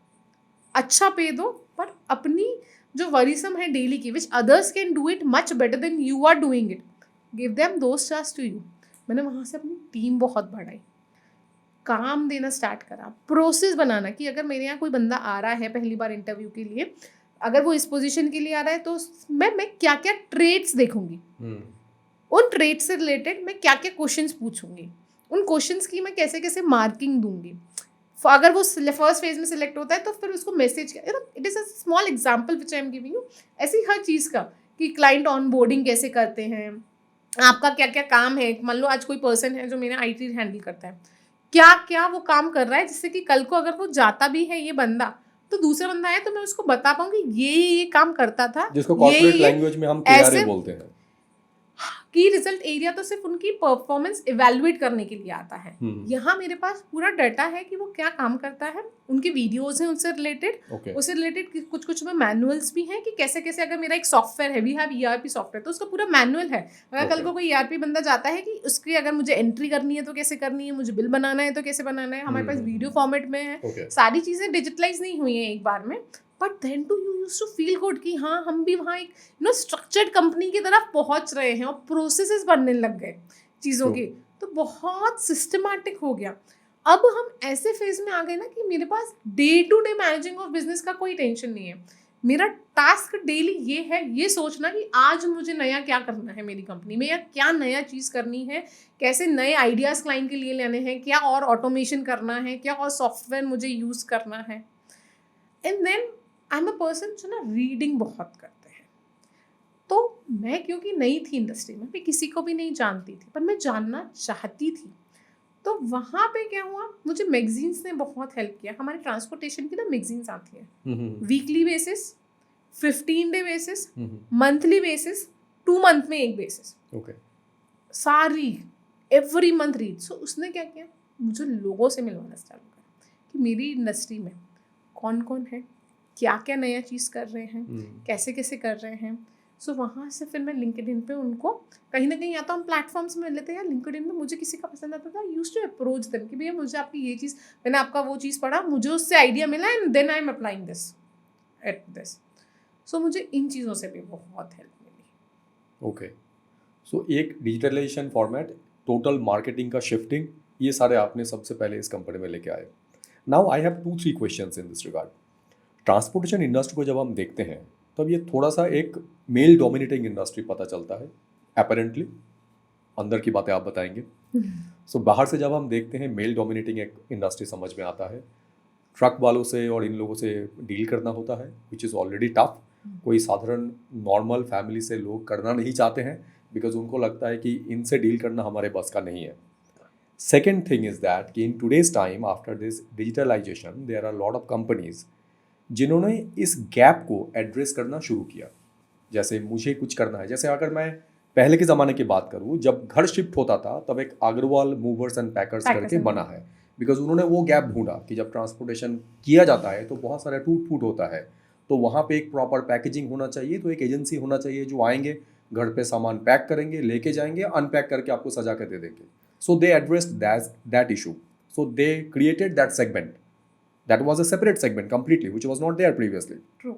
अच्छा पे दो, पर अपनी जो वरीसम है डेली की, which others can do it much better than you are doing it, give them those task to you. मैंने वहाँ से अपनी टीम बहुत बढ़ाई, काम देना स्टार्ट करा, प्रोसेस बनाना कि अगर मेरे यहाँ कोई बंदा आ रहा है पहली बार इंटरव्यू के लिए, अगर वो इस पोजीशन के लिए आ रहा है तो मैं क्या क्या ट्रेड्स देखूंगी, उन ट्रेड्स से रिलेटेड मैं क्या क्या क्वेश्चंस पूछूंगी, उन क्वेश्चंस की मैं कैसे कैसे मार्किंग दूंगी. अगर वो फर्स्ट फेज में सिलेक्ट होता है तो फिर उसको message, it is a small example which I am giving you. ऐसी हर चीज़ का कि क्लाइंट ऑनबोर्डिंग कैसे करते हैं, आपका क्या क्या काम है. मान लो आज कोई पर्सन है जो मेरा IT हैंडल करता है, क्या क्या वो काम कर रहा है, जिससे कि कल को अगर वो जाता भी है ये बंदा, तो दूसरा बंदा है तो मैं उसको बता पाऊँ कि ये काम करता था, जिसको कॉर्पोरेट लैंग्वेज में हम KRA बोलते हैं. की रिजल्ट एरिया तो सिर्फ उनकी परफॉर्मेंस इवैल्यूएट करने के लिए आता है. यहाँ मेरे पास पूरा डाटा है कि वो क्या काम करता है, उनके वीडियोस हैं उससे रिलेटेड. उससे रिलेटेड कुछ में मैनुअल्स भी हैं कि कैसे कैसे, अगर मेरा एक सॉफ्टवेयर है, वी हैव ERP सॉफ्टवेयर, तो उसका पूरा मैनुअल है. अगर कल को कोई ERP बंदा जाता है कि उसकी अगर मुझे एंट्री करनी है तो कैसे करनी है, मुझे बिल बनाना है तो कैसे बनाना है, हमारे पास वीडियो फॉर्मेट में है. सारी चीज़ें डिजिटलाइज नहीं हुई हैं एक बार में, but then too you use to feel good कि हाँ हम भी वहाँ एक स्ट्रक्चर्ड कंपनी की तरफ पहुँच रहे हैं और प्रोसेसेस बनने लग गए चीज़ों के. तो बहुत सिस्टमैटिक हो गया. अब हम ऐसे फेज में आ गए ना कि मेरे पास day to day managing of business का कोई टेंशन नहीं है. मेरा टास्क डेली ये है, ये सोचना कि आज मुझे नया क्या करना है मेरी कंपनी में, या क्या नया चीज़ करनी है, कैसे नए आइडियाज़ क्लाइंट के लिए लेने हैं, क्या और ऑटोमेशन करना है, क्या और सॉफ्टवेयर मुझे यूज़ करना है. And then I am a person जो ना रीडिंग बहुत करते हैं. तो मैं क्योंकि नई थी इंडस्ट्री में, मैं किसी को भी नहीं जानती थी, पर मैं जानना चाहती थी. तो वहाँ पे क्या हुआ, मुझे मैगजीन्स ने बहुत हेल्प किया. हमारे ट्रांसपोर्टेशन की ना मैगजीन्स आती है weekly basis, 15 day basis, monthly basis, 2 month में एक बेसिस, सारी एवरी मंथ रीड. सो उसने क्या किया, मुझे लोगों से मिलवाना स्टार्ट करा कि मेरी इंडस्ट्री में कौन कौन है, क्या क्या नया चीज़ कर रहे हैं, कैसे कैसे कर रहे हैं. सो वहाँ से फिर मैं लिंक्डइन पे उनको कहीं ना कहीं, या तो हम प्लेटफॉर्म्स में मिल लेते हैं, या लिंक्डइन में मुझे किसी का पसंद आता था, यूज टू अप्रोच देम कि भैया मुझे आपकी ये चीज़, मैंने आपका वो चीज़ पढ़ा, मुझे उससे आइडिया मिला and then I am applying this at this. So मुझे इन चीज़ों से भी बहुत हेल्प मिली. ओके, सो एक डिजिटलाइजेशन फॉर्मेट, टोटल मार्केटिंग का शिफ्टिंग, ये सारे आपने सबसे पहले इस कंपनी में लेके आए. Now I have 2-3 questions in this regard. Transportation industry को जब हम देखते हैं तब ये थोड़ा सा एक मेल डोमिनेटिंग इंडस्ट्री पता चलता है अपेरेंटली. अंदर की बातें आप बताएंगे. सो बाहर से जब हम देखते हैं मेल डोमिनेटिंग एक इंडस्ट्री समझ में आता है. ट्रक वालों से और इन लोगों से डील करना होता है, विच इज़ ऑलरेडी टफ. कोई साधारण नॉर्मल फैमिली से लोग करना नहीं चाहते हैं बिकॉज उनको लगता है कि इनसे डील करना हमारे बस का नहीं है. सेकेंड थिंग इज़ दैट कि in today's time after this digitalization there are lot of companies जिन्होंने इस गैप को एड्रेस करना शुरू किया. जैसे मुझे कुछ करना है, जैसे अगर मैं पहले के ज़माने की बात करूँ, जब घर शिफ्ट होता था तब एक अग्रवाल मूवर्स एंड पैकर्स करके बना है, बिकॉज उन्होंने वो गैप ढूंढा कि जब ट्रांसपोर्टेशन किया जाता है तो बहुत सारा टूट फूट होता है, तो वहाँ पे एक प्रॉपर पैकेजिंग होना चाहिए. तो एक एजेंसी होना चाहिए जो आएंगे, घर पे सामान पैक करेंगे, लेके जाएंगे, अनपैक करके आपको सजा कर दे देंगे. So they addressed that issue. So they created that segment. That was a separate segment completely, which was not there previously. True.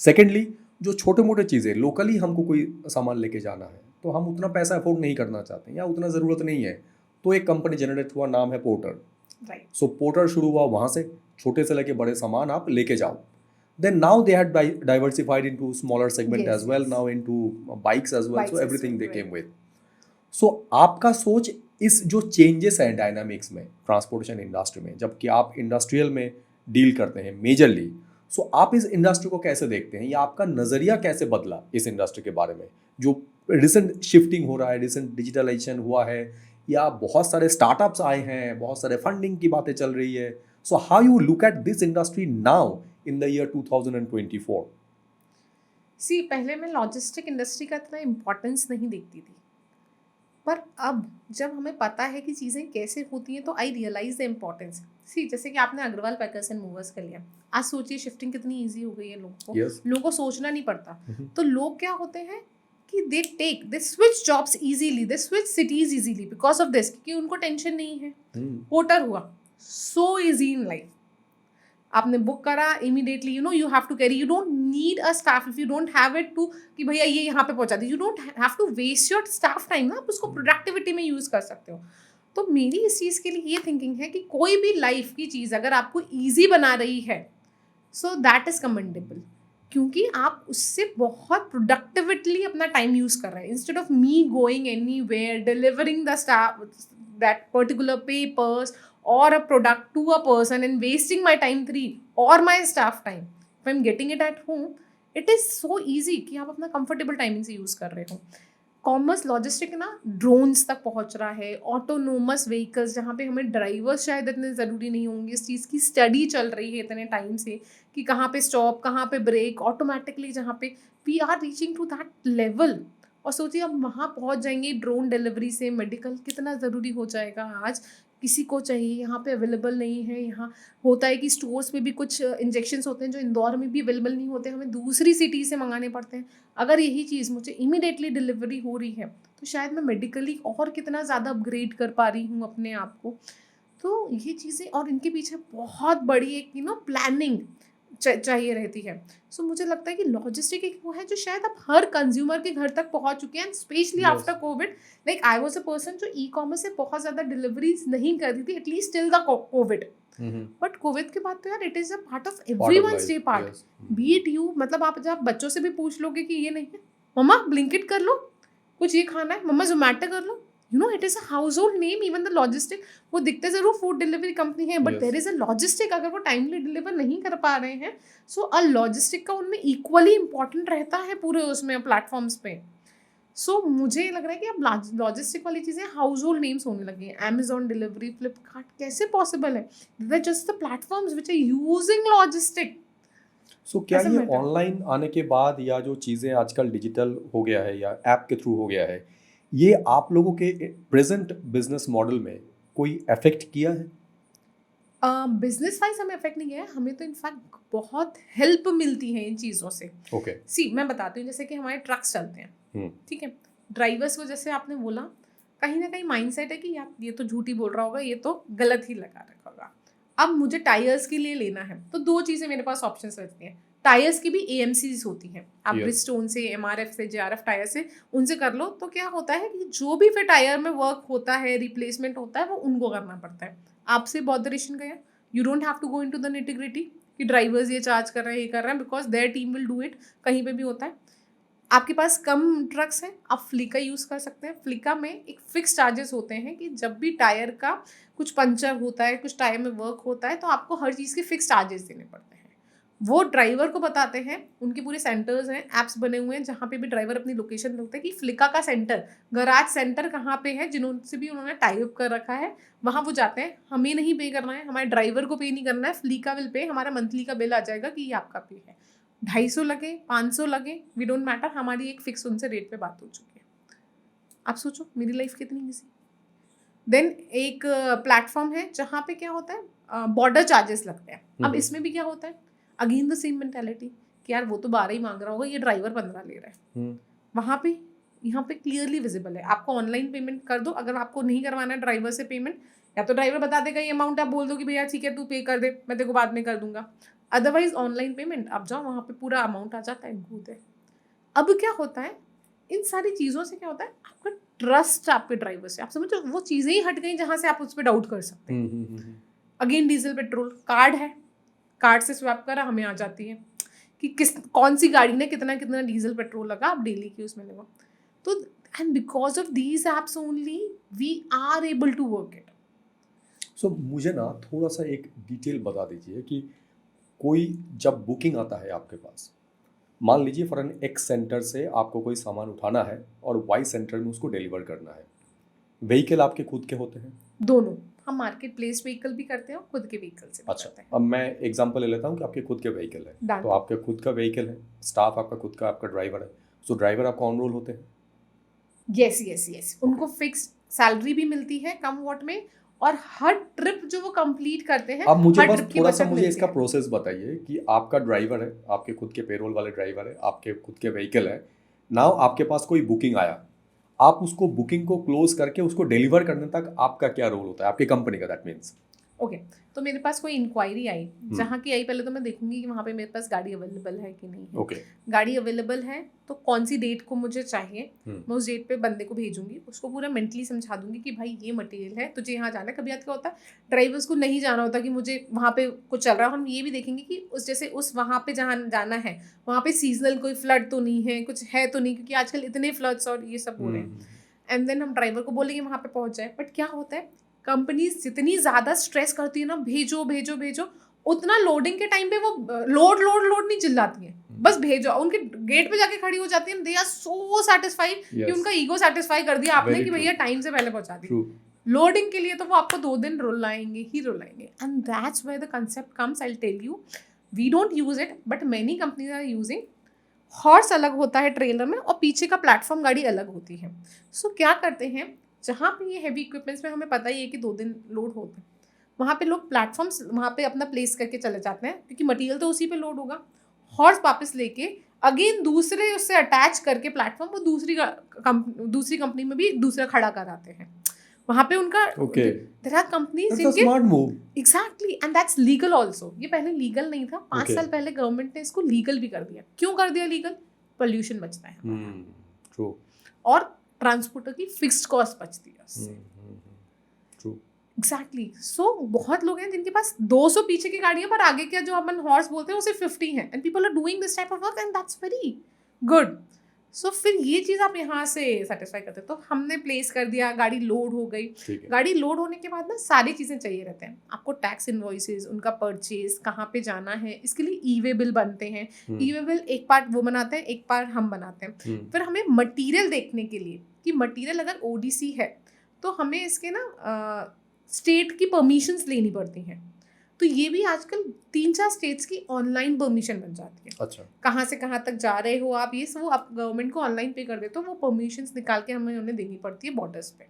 Secondly, जो छोटे मोटे चीज़ें लोकली हमको कोई सामान लेके जाना है तो हम उतना पैसा अफोर्ड नहीं करना चाहते या उतना ज़रूरत नहीं है, तो एक कंपनी जनरेट हुआ, नाम है पोर्टर. Right. सो पोर्टर शुरू हुआ वहाँ से, छोटे से लेके बड़े सामान आप लेके जाओ. Then now they had diversified into smaller segment Yes, as well, yes. now into bikes as well. Bikes So as everything well, they right. came with. So आपका सोच इस जो चेंजेस हैं डायनामिक्स में ट्रांसपोर्टेशन इंडस्ट्री में, जबकि आप industrial में डील करते हैं मेजरली, सो आप इस इंडस्ट्री को कैसे देखते हैं या आपका नज़रिया कैसे बदला इस इंडस्ट्री के बारे में, जो रिसेंट शिफ्टिंग हो रहा है, रिसेंट डिजिटलाइजेशन हुआ है, या बहुत सारे स्टार्टअप्स आए हैं, बहुत सारे फंडिंग की बातें चल रही है. So how you look at this industry now in the year 2024? सी पहले मैं लॉजिस्टिक इंडस्ट्री का इतना इम्पोर्टेंस नहीं देखती थी, पर अब जब हमें पता है कि चीज़ें कैसे होती हैं तो आई रियलाइज द इम्पोर्टेंस. सी जैसे कि आपने अग्रवाल पैकर्स एंड मूवर्स कर लिया, आज सोचिए शिफ्टिंग कितनी ईजी हो गई है लोगों को. Yes. लोगों को सोचना नहीं पड़ता. तो लोग क्या होते हैं कि they switch jobs easily, they switch cities easily because of this, क्योंकि उनको टेंशन नहीं है. पोर्टर हुआ, सो इजी इन लाइफ. आपने बुक करा immediately, you have to carry, you don't need a staff if you don't have it to कि भैया ये यहाँ पे पहुँचा दीजिए. You don't have to waste your staff time ना, आप उसको प्रोडक्टिविटी में यूज़ कर सकते हो. तो मेरी इस चीज़ के लिए ये थिंकिंग है कि कोई भी लाइफ की चीज़ अगर आपको ईजी बना रही है सो दैट इज़ कमेंडेबल, क्योंकि आप उससे बहुत प्रोडक्टिविटली अपना टाइम यूज़ कर रहे हैं. Instead of me going anywhere delivering the staff that particular papers or a product to a person and wasting my time 3 or my staff time, if I'm getting it at home, it is so easy कि आप अपना comfortable timing से use कर रहे हो. Commerce logistic ना drones तक पहुंच रहा है, ऑटोनोमस व्हीकल्स जहाँ पे हमें ड्राइवर्स शायद इतने ज़रूरी नहीं होंगे. इस चीज़ की स्टडी चल रही है इतने टाइम से कि कहाँ पे स्टॉप, कहाँ पे ब्रेक, ऑटोमेटिकली जहाँ पे we are reaching to that level. और सोचिए अब वहाँ पहुँच जाएंगे ड्रोन डिलीवरी से. मेडिकल कितना ज़रूरी हो जाएगा, आज किसी को चाहिए, यहाँ पे अवेलेबल नहीं है. यहाँ होता है कि स्टोर्स में भी कुछ इंजेक्शंस होते हैं जो इंदौर में भी अवेलेबल नहीं होते, हमें दूसरी सिटी से मंगाने पड़ते हैं. अगर यही चीज़ मुझे इमीडिएटली डिलीवरी हो रही है तो शायद मैं मेडिकली और कितना ज़्यादा अपग्रेड कर पा रही हूँ अपने आप को. तो ये चीज़ें, और इनके पीछे बहुत बड़ी एक प्लानिंग चाहिए रहती है. सो मुझे लगता है कि लॉजिस्टिक एक वो है जो शायद अब हर कंज्यूमर के घर तक पहुंच चुके हैं, specially after Covid. Like I was a person जो ई कॉमर्स से बहुत ज़्यादा डिलीवरीज नहीं कर रही थी, at least till the Covid. But Covid के बाद तो यार it is a part of everyone's day part. B it you, मतलब आप जब बच्चों से भी पूछ लोगे कि ये नहीं है, मम्मा ब्लिंकिट कर लो, कुछ ये खाना है मम्मा जोमेटो कर लो. It is a household name. Even the logistic, वो दिखते ज़रूर फूड डिलीवरी कंपनी है, but there is a logistic. अगर वो टाइमली डिलीवर नहीं कर पा रहे हैं सो अ लॉजिस्टिक का उनमें इक्वली इंपॉर्टेंट रहता है पूरे उसमें प्लेटफॉर्म्स पे. सो मुझे लग रहा है कि अब लॉजिस्टिक वाली चीज़ें हाउस होल्ड नेम्स होने लगी हैं. अमेजॉन डिलीवरी, फ्लिपकार्ट, कैसे पॉसिबल है? They are just the platforms which are using logistic. So क्या ये ऑनलाइन आने के बाद या जो चीज़ें आजकल डिजिटल हो गया है या ऐप के थ्रू हो गया है, ये आप लोगों के प्रेजेंट बिजनेस मॉडल में कोई इफेक्ट किया है? बिजनेस वाइज हमें इफेक्ट नहीं किया है, हमें तो इनफैक्ट बहुत हेल्प मिलती है इन चीज़ों से. ओके. सी मैं बताती हूँ, जैसे कि हमारे ट्रक्स चलते हैं, ठीक है, ड्राइवर्स को जैसे आपने बोला, कहीं ना कहीं माइंडसेट है कि यार ये तो झूठी बोल रहा होगा, ये तो गलत ही लगा रखा होगा. अब मुझे टायर्स के लिए लेना है तो दो चीज़ें मेरे पास ऑप्शन रहती हैं. टायर्स की भी AMCs होती हैं, आप ब्रिजस्टोन से, MRF से, JRF टायर से उनसे कर लो. तो क्या होता है कि जो भी फिर टायर में वर्क होता है, रिप्लेसमेंट होता है, वो उनको करना पड़ता है. आपसे बॉदरेशन गया, you don't have to go into the nitty-gritty कि ड्राइवर्स ये चार्ज कर रहे हैं, ये कर रहे हैं, because their team will do it. कहीं पे भी होता है. आपके पास कम ट्रक्स हैं, आप फ्लिका यूज़ कर सकते हैं. फ्लिका में एक फिक्स चार्जेस होते हैं कि जब भी टायर का कुछ पंचर होता है, कुछ टायर में वर्क होता है, तो आपको हर चीज़ के फिक्स चार्जेस देने पड़ते हैं. वो ड्राइवर को बताते हैं, उनके पूरे सेंटर्स हैं, ऐप्स बने हुए हैं जहाँ पे भी ड्राइवर अपनी लोकेशन लगता है कि फ्लिका का सेंटर, गराज सेंटर कहाँ पे है, जिनसे भी उन्होंने टाई अप कर रखा है, वहाँ वो जाते हैं. हमें नहीं पे करना है, हमारे ड्राइवर को पे नहीं करना है, फ्लिका विल पे. हमारा मंथली का बिल आ जाएगा कि ये आपका पे है. 250 लगे, 500 लगे, वी डोंट मैटर, हमारी एक फिक्स उनसे रेट पे बात हो चुकी है. आप सोचो मेरी लाइफ कितनी ईजी. देन एक प्लेटफॉर्म है जहाँ पे क्या होता है, बॉर्डर चार्जेस लगते हैं. अब इसमें भी क्या होता है, अगेन द सेम मेंटालिटी कि यार वो तो 12 ही मांग रहा होगा, ये ड्राइवर 15 ले रहा है. वहाँ पे यहाँ पे क्लियरली विजिबल है। आपको ऑनलाइन पेमेंट कर दो, अगर आपको नहीं करवाना है ड्राइवर से पेमेंट, या तो ड्राइवर बता देगा ये अमाउंट, आप बोल दो कि भैया ठीक है तू पे कर दे, मैं तेरे को बाद में कर दूंगा। अदरवाइज ऑनलाइन पेमेंट आप जाओ, वहाँ पे पूरा अमाउंट आ जाता है, इंक्लूड है। अब क्या होता है, इन सारी चीज़ों से क्या होता है, आपका ट्रस्ट आपके ड्राइवर से, आप समझो वो चीज़ें ही हट गई जहाँ से आप उस पर डाउट कर सकते हैं। अगेन डीजल पेट्रोल, कार्ड है, कार्ड से स्वैप करा, हमें आ जाती है कि कौन सी गाड़ी ने कितना कितना डीजल पेट्रोल लगा, आप डेली की उसमें लगा। तो and because of these apps only we are able to work it. So मुझे ना थोड़ा सा एक डिटेल बता दीजिए कि कोई जब बुकिंग आता है आपके पास, मान लीजिए फॉर एन एक्स सेंटर से आपको कोई सामान उठाना है और वाई सेंटर में उसको डिलीवर करना है, व्हीकल आपके खुद के होते हैं? दोनों, हम मार्केट प्लेस व्हीकल भी करते हैं और खुद के व्हीकल से भी करते हैं। अब मैं एग्जांपल ले लेता हूँ कि आपके खुद के व्हीकल है, तो आपके खुद का व्हीकल है, स्टाफ आपका खुद का, आपका ड्राइवर है, सो ड्राइवर आपका ऑन रोल होते हैं? यस, उनको फिक्स सैलरी भी मिलती है कम वॉट में, और हर ट्रिप जो वो कंप्लीट करते हैं, अब मुझे बस ट्रिप थोड़ा सा मुझे इसका प्रोसेस बताइए कि आपका ड्राइवर है, आपके खुद के पेरोल वाले ड्राइवर है, आपके खुद के व्हीकल है, नाउ आपके पास कोई बुकिंग आया, आप उसको बुकिंग को क्लोज करके उसको डिलीवर करने तक आपका क्या रोल होता है आपकी कंपनी का? दैट मीन्स ओके, तो मेरे पास कोई इंक्वायरी आई, जहाँ की आई, पहले तो मैं देखूंगी कि वहाँ पे मेरे पास गाड़ी अवेलेबल है कि नहीं है। ओके, गाड़ी अवेलेबल है तो कौन सी डेट को मुझे चाहिए, मैं उस डेट पे बंदे को भेजूंगी, उसको पूरा मेंटली समझा दूंगी कि भाई ये मटेरियल है, तुझे यहाँ जाना है। कभी क्या होता है, ड्राइवर्स को नहीं जाना होता कि मुझे वहाँ पे कुछ चल रहा है, हम ये भी देखेंगे कि उस जैसे उस वहाँ पे जहाँ जाना है वहाँ पे सीजनल कोई फ्लड तो नहीं है, कुछ है तो नहीं, क्योंकि आजकल इतने फ्लड्स और ये सब हो रहे हैं। एंड देन हम ड्राइवर को बोलेंगे वहाँ पे पहुँच जाए। बट क्या होता है, कंपनीज जितनी ज़्यादा स्ट्रेस करती है ना, भेजो भेजो भेजो, उतना लोडिंग के टाइम पे वो लोड लोड लोड नहीं चिल्लाती है, बस भेजो। उनके गेट पे जाके खड़ी हो जाती है, दे आर सो सैटिस्फाइड कि उनका ईगो सैटिस्फाई कर दिया आपने कि भैया टाइम से पहले पहुंचा दी। लोडिंग के लिए तो वो आपको 2 दिन रुलाएंगे ही रुलाएंगे। And that's where the concept comes. I will tell you, we don't use it but many companies are using. Horse अलग होता है ट्रेलर में और पीछे का प्लेटफॉर्म गाड़ी अलग होती है। सो क्या करते हैं, जहाँ पे ये हैवी इक्विपमेंट्स में हमें पता ही है कि 2 दिन लोड होते हैं, वहाँ पे लोग प्लेटफॉर्म्स वहाँ पे अपना प्लेस करके चले जाते हैं, क्योंकि मटेरियल तो उसी पे लोड होगा। हॉर्स वापस लेके अगेन दूसरे उससे अटैच करके प्लेटफॉर्म को दूसरी कंपनी में भी दूसरा खड़ा कराते हैं। वहाँ पे उनका देयर आर कंपनीज जिनके smart move, exactly, and that's legal also. ये पहले लीगल नहीं था, 5 साल पहले गवर्नमेंट ने इसको लीगल भी कर दिया। क्यों कर दिया लीगल? पोल्यूशन बचता है ट्रू, और ट्रांसपोर्टर की फिक्स्ड कॉस्ट बचती है उससे। True, exactly. सो बहुत लोग हैं जिनके पास 200 पीछे की गाड़ियां, पर आगे क्या जो अपन हॉर्स बोलते हैं वो सिर्फ 50 है, and people are doing this type of work and that's very good. So फिर ये चीज़ आप यहाँ से सेटिस्फाई करते हैं। तो हमने प्लेस कर दिया, गाड़ी लोड हो गई। गाड़ी लोड होने के बाद ना सारी चीज़ें चाहिए रहते हैं आपको, टैक्स इनवॉइसेस, उनका परचेज, कहाँ पे जाना है, इसके लिए ई वे बिल बनते हैं। ई वे बिल एक पार्ट वो बनाते हैं, एक पार्ट हम बनाते हैं। फिर हमें मटीरियल देखने के लिए कि मटीरियल अगर ओडीसी है तो हमें इसके ना स्टेट की परमिशंस लेनी पड़ती हैं। तो ये भी आजकल 3-4 स्टेट्स की ऑनलाइन परमिशन बन जाती है। अच्छा, कहाँ से कहाँ तक जा रहे हो आप, ये सब आप गवर्नमेंट को ऑनलाइन पे कर देते हो, वो परमिशंस निकाल के हमें उन्हें देनी पड़ती है बॉर्डर्स पे।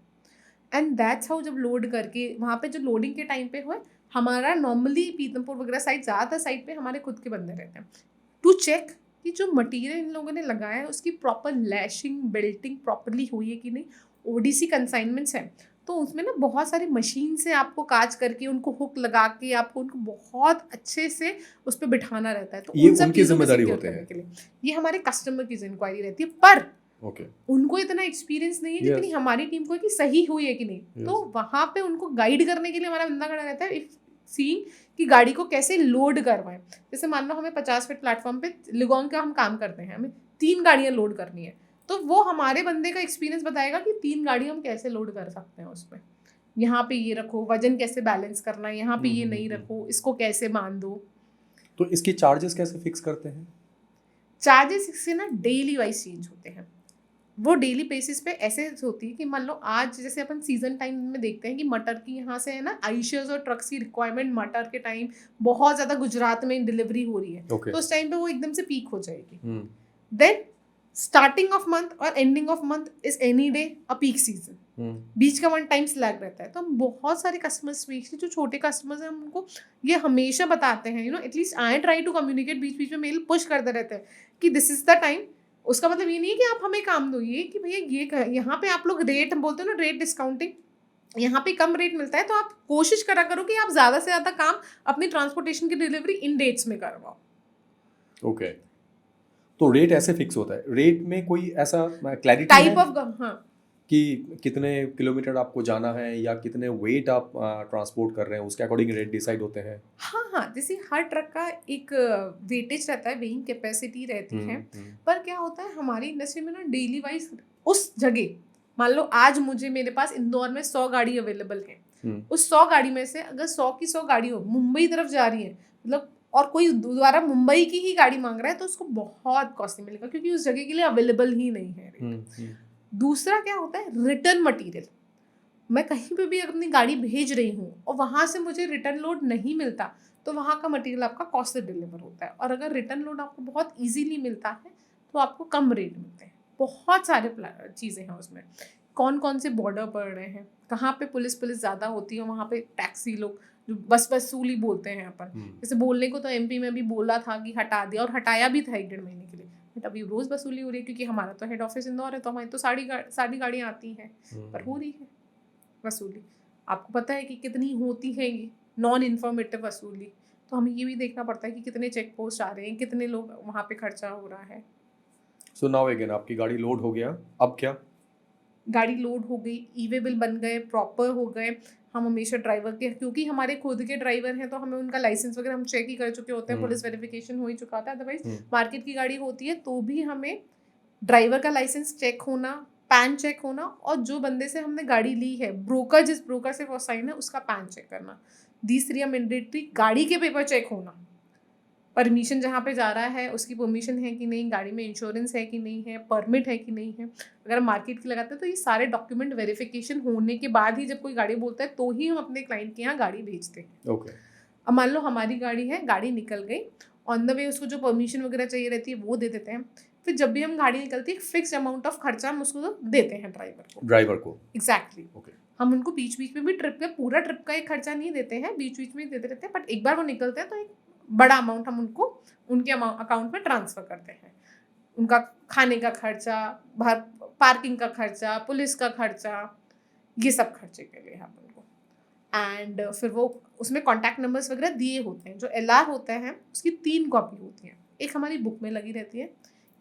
एंड दैट्स हाउ जब लोड करके वहाँ पे जो लोडिंग के टाइम पे हुए, हमारा नॉर्मली पीतमपुर वगैरह साइड, ज़्यादातर साइड पे हमारे खुद के बंदे रहते हैं टू चेक कि जो मटीरियल इन लोगों ने लगाया है उसकी प्रॉपर लैशिंग, बेल्टिंग प्रॉपरली हुई है कि नहीं। ओडीसी कंसाइनमेंट्स हैं तो उसमें ना बहुत सारी मशीन से आपको काज करके उनको हुक लगा के आपको उनको बहुत अच्छे से उस पर बिठाना रहता है। तो ये उनकी जिम्मेदारी होती है के लिए ये हमारे कस्टमर की इंक्वायरी रहती है, पर उनको इतना एक्सपीरियंस नहीं है जितनी हमारी टीम को है कि सही हुई है कि नहीं। तो वहाँ पे उनको गाइड करने के लिए हमारा बंदा खड़ा रहता है, सीइंग कि गाड़ी को कैसे लोड करवाएं। जैसे मान लो हमें 50 फीट प्लेटफॉर्म पे लिगोंग का हम काम करते हैं, हमें 3 गाड़ियाँ लोड करनी है, तो वो हमारे बंदे का एक्सपीरियंस बताएगा कि 3 गाड़ी हम कैसे लोड कर सकते हैं उसमें। यहाँ पे ये रखो, वजन कैसे बैलेंस करना है, यहाँ पे ये नहीं रखो, इसको कैसे बांध दो। तो इसकी चार्जेस कैसे फिक्स करते हैं? चार्जेस इससे ना डेली वाइज चेंज होते हैं। वो डेली बेसिस पे ऐसे होती है कि मान लो आज जैसे अपन सीजन टाइम में देखते हैं कि मटर की यहाँ से है ना आइशर्स और ट्रक्स की रिक्वायरमेंट मटर के टाइम बहुत ज़्यादा गुजरात में डिलीवरी हो रही है। तो उस टाइम पे वो एकदम से पीक हो जाएगी। देन स्टार्टिंग ऑफ मंथ और ending of month is any day a peak season. बीच का 1 टाइम स्लैग रहता है। तो हम बहुत सारे कस्टमर्स, स्पेशली जो छोटे कस्टमर्स हैं, हम उनको ये हमेशा बताते हैं, at least I try to communicate, बीच बीच में मेल पुश करते रहते हैं कि दिस इज द टाइम। उसका मतलब ये नहीं है कि आप हमें काम दो, ये कि भैया ये यहाँ पे आप लोग रेट बोलते हो ना, रेट डिस्काउंटिंग, यहाँ पे कम रेट मिलता है तो आप कोशिश करा करो कि आप ज़्यादा से ज़्यादा काम अपनी ट्रांसपोर्टेशन की डिलीवरी इन डेट्स में करवाओ। ओके, तो रेट ऐसे फिक्स होता है, रेट में कोई ऐसा क्लैरिटी टाइप है ऑफ, हाँ, कि कितने किलोमीटर आपको जाना है या कितने वेट आप ट्रांसपोर्ट कर रहे हैं, उसके अकॉर्डिंग रेट डिसाइड होते हैं? हाँ, जैसे हर ट्रक का एक वेटेज रहता है, वेइंग कैपेसिटी रहती है। पर क्या होता है हमारी इंडस्ट्री में ना, डेली वाइज उस जगह, मान लो आज मेरे पास इंदौर में 100 गाड़ी अवेलेबल है, उस 100 गाड़ी में से अगर 100 की 100 गाड़ी हो मुंबई तरफ जा रही है, मतलब, और कोई दोबारा मुंबई की ही गाड़ी मांग रहा है, तो उसको बहुत कॉस्टली मिलेगा, क्योंकि उस जगह के लिए अवेलेबल ही नहीं है। दूसरा क्या होता है, रिटर्न मटेरियल। मैं कहीं पे भी अपनी गाड़ी भेज रही हूँ और वहाँ से मुझे रिटर्न लोड नहीं मिलता, तो वहाँ का मटेरियल आपका कॉस्ट से डिलीवर होता है। और अगर रिटर्न लोड आपको बहुत इजीली मिलता है तो आपको कम रेट मिलते हैं। बहुत सारे चीज़ें हैं उसमें, कौन कौन से बॉर्डर पड़ रहे हैं, कहाँ पे पुलिस ज़्यादा होती है, वहाँ पे टैक्सी लोग जो बस वसूली बोलते हैं अपन, जैसे बोलने को तो एमपी में भी बोला था कि हटा दिया, और हटाया भी था 1-1.5 महीने के लिए, बट अभी रोज़ वसूली हो रही है, क्योंकि हमारा तो हेड ऑफिस इंदौर है, तो हमारी तो सारी गाड़ियाँ आती हैं, पर हो रही है वसूली। आपको पता है कि कितनी होती है ये नॉन इन्फॉर्मेटिव वसूली, तो हमें ये भी देखना पड़ता है कि कितने चेक पोस्ट आ रहे हैं, कितने लोग वहाँ पे खर्चा हो रहा है। सो नाउ अगेन आपकी गाड़ी लोड हो गया, अब क्या? गाड़ी लोड हो गई, ई-वे बिल बन गए, प्रॉपर हो गए, हम हमेशा ड्राइवर के, क्योंकि हमारे खुद के ड्राइवर हैं तो हमें उनका लाइसेंस वगैरह हम चेक ही कर चुके होते हैं, पुलिस वेरिफिकेशन हो ही चुका होता है। अदरवाइज मार्केट की गाड़ी होती है तो भी हमें ड्राइवर का लाइसेंस चेक होना, पैन चेक होना, और जो बंदे से हमने गाड़ी ली है, ब्रोकर जिस ब्रोकर से वो साइन है उसका पैन चेक करना। These 3 mandatory. गाड़ी के पेपर चेक होना, परमिशन जहाँ पे जा रहा है उसकी परमिशन है कि नहीं, गाड़ी में इंश्योरेंस है कि नहीं है, परमिट है कि नहीं है। अगर मार्केट की लगाते हैं तो ये सारे डॉक्यूमेंट वेरिफिकेशन होने के बाद ही जब कोई गाड़ी बोलता है तो ही हम अपने क्लाइंट के यहाँ गाड़ी भेजते हैं। ओके। अब मान लो हमारी गाड़ी है, गाड़ी निकल गई, ऑन द वे उसको जो परमिशन वगैरह चाहिए रहती है वो दे देते हैं। फिर जब भी हम गाड़ी निकलती है, फिक्स अमाउंट ऑफ खर्चा हम उसको देते हैं ड्राइवर को। एग्जैक्टली। ओके। हम उनको बीच बीच में भी पूरा ट्रिप का एक खर्चा नहीं देते हैं, बीच बीच में देते रहते हैं, बट एक बार वो निकलते हैं तो एक बड़ा अमाउंट हम उनको उनके अकाउंट में ट्रांसफर करते हैं। उनका खाने का खर्चा, पार्किंग का खर्चा, पुलिस का खर्चा, ये सब खर्चे के लिए हम उनको। एंड फिर वो उसमें कॉन्टैक्ट नंबर्स वगैरह दिए होते हैं। जो LR होता है उसकी 3 कॉपी होती हैं, एक हमारी बुक में लगी रहती है,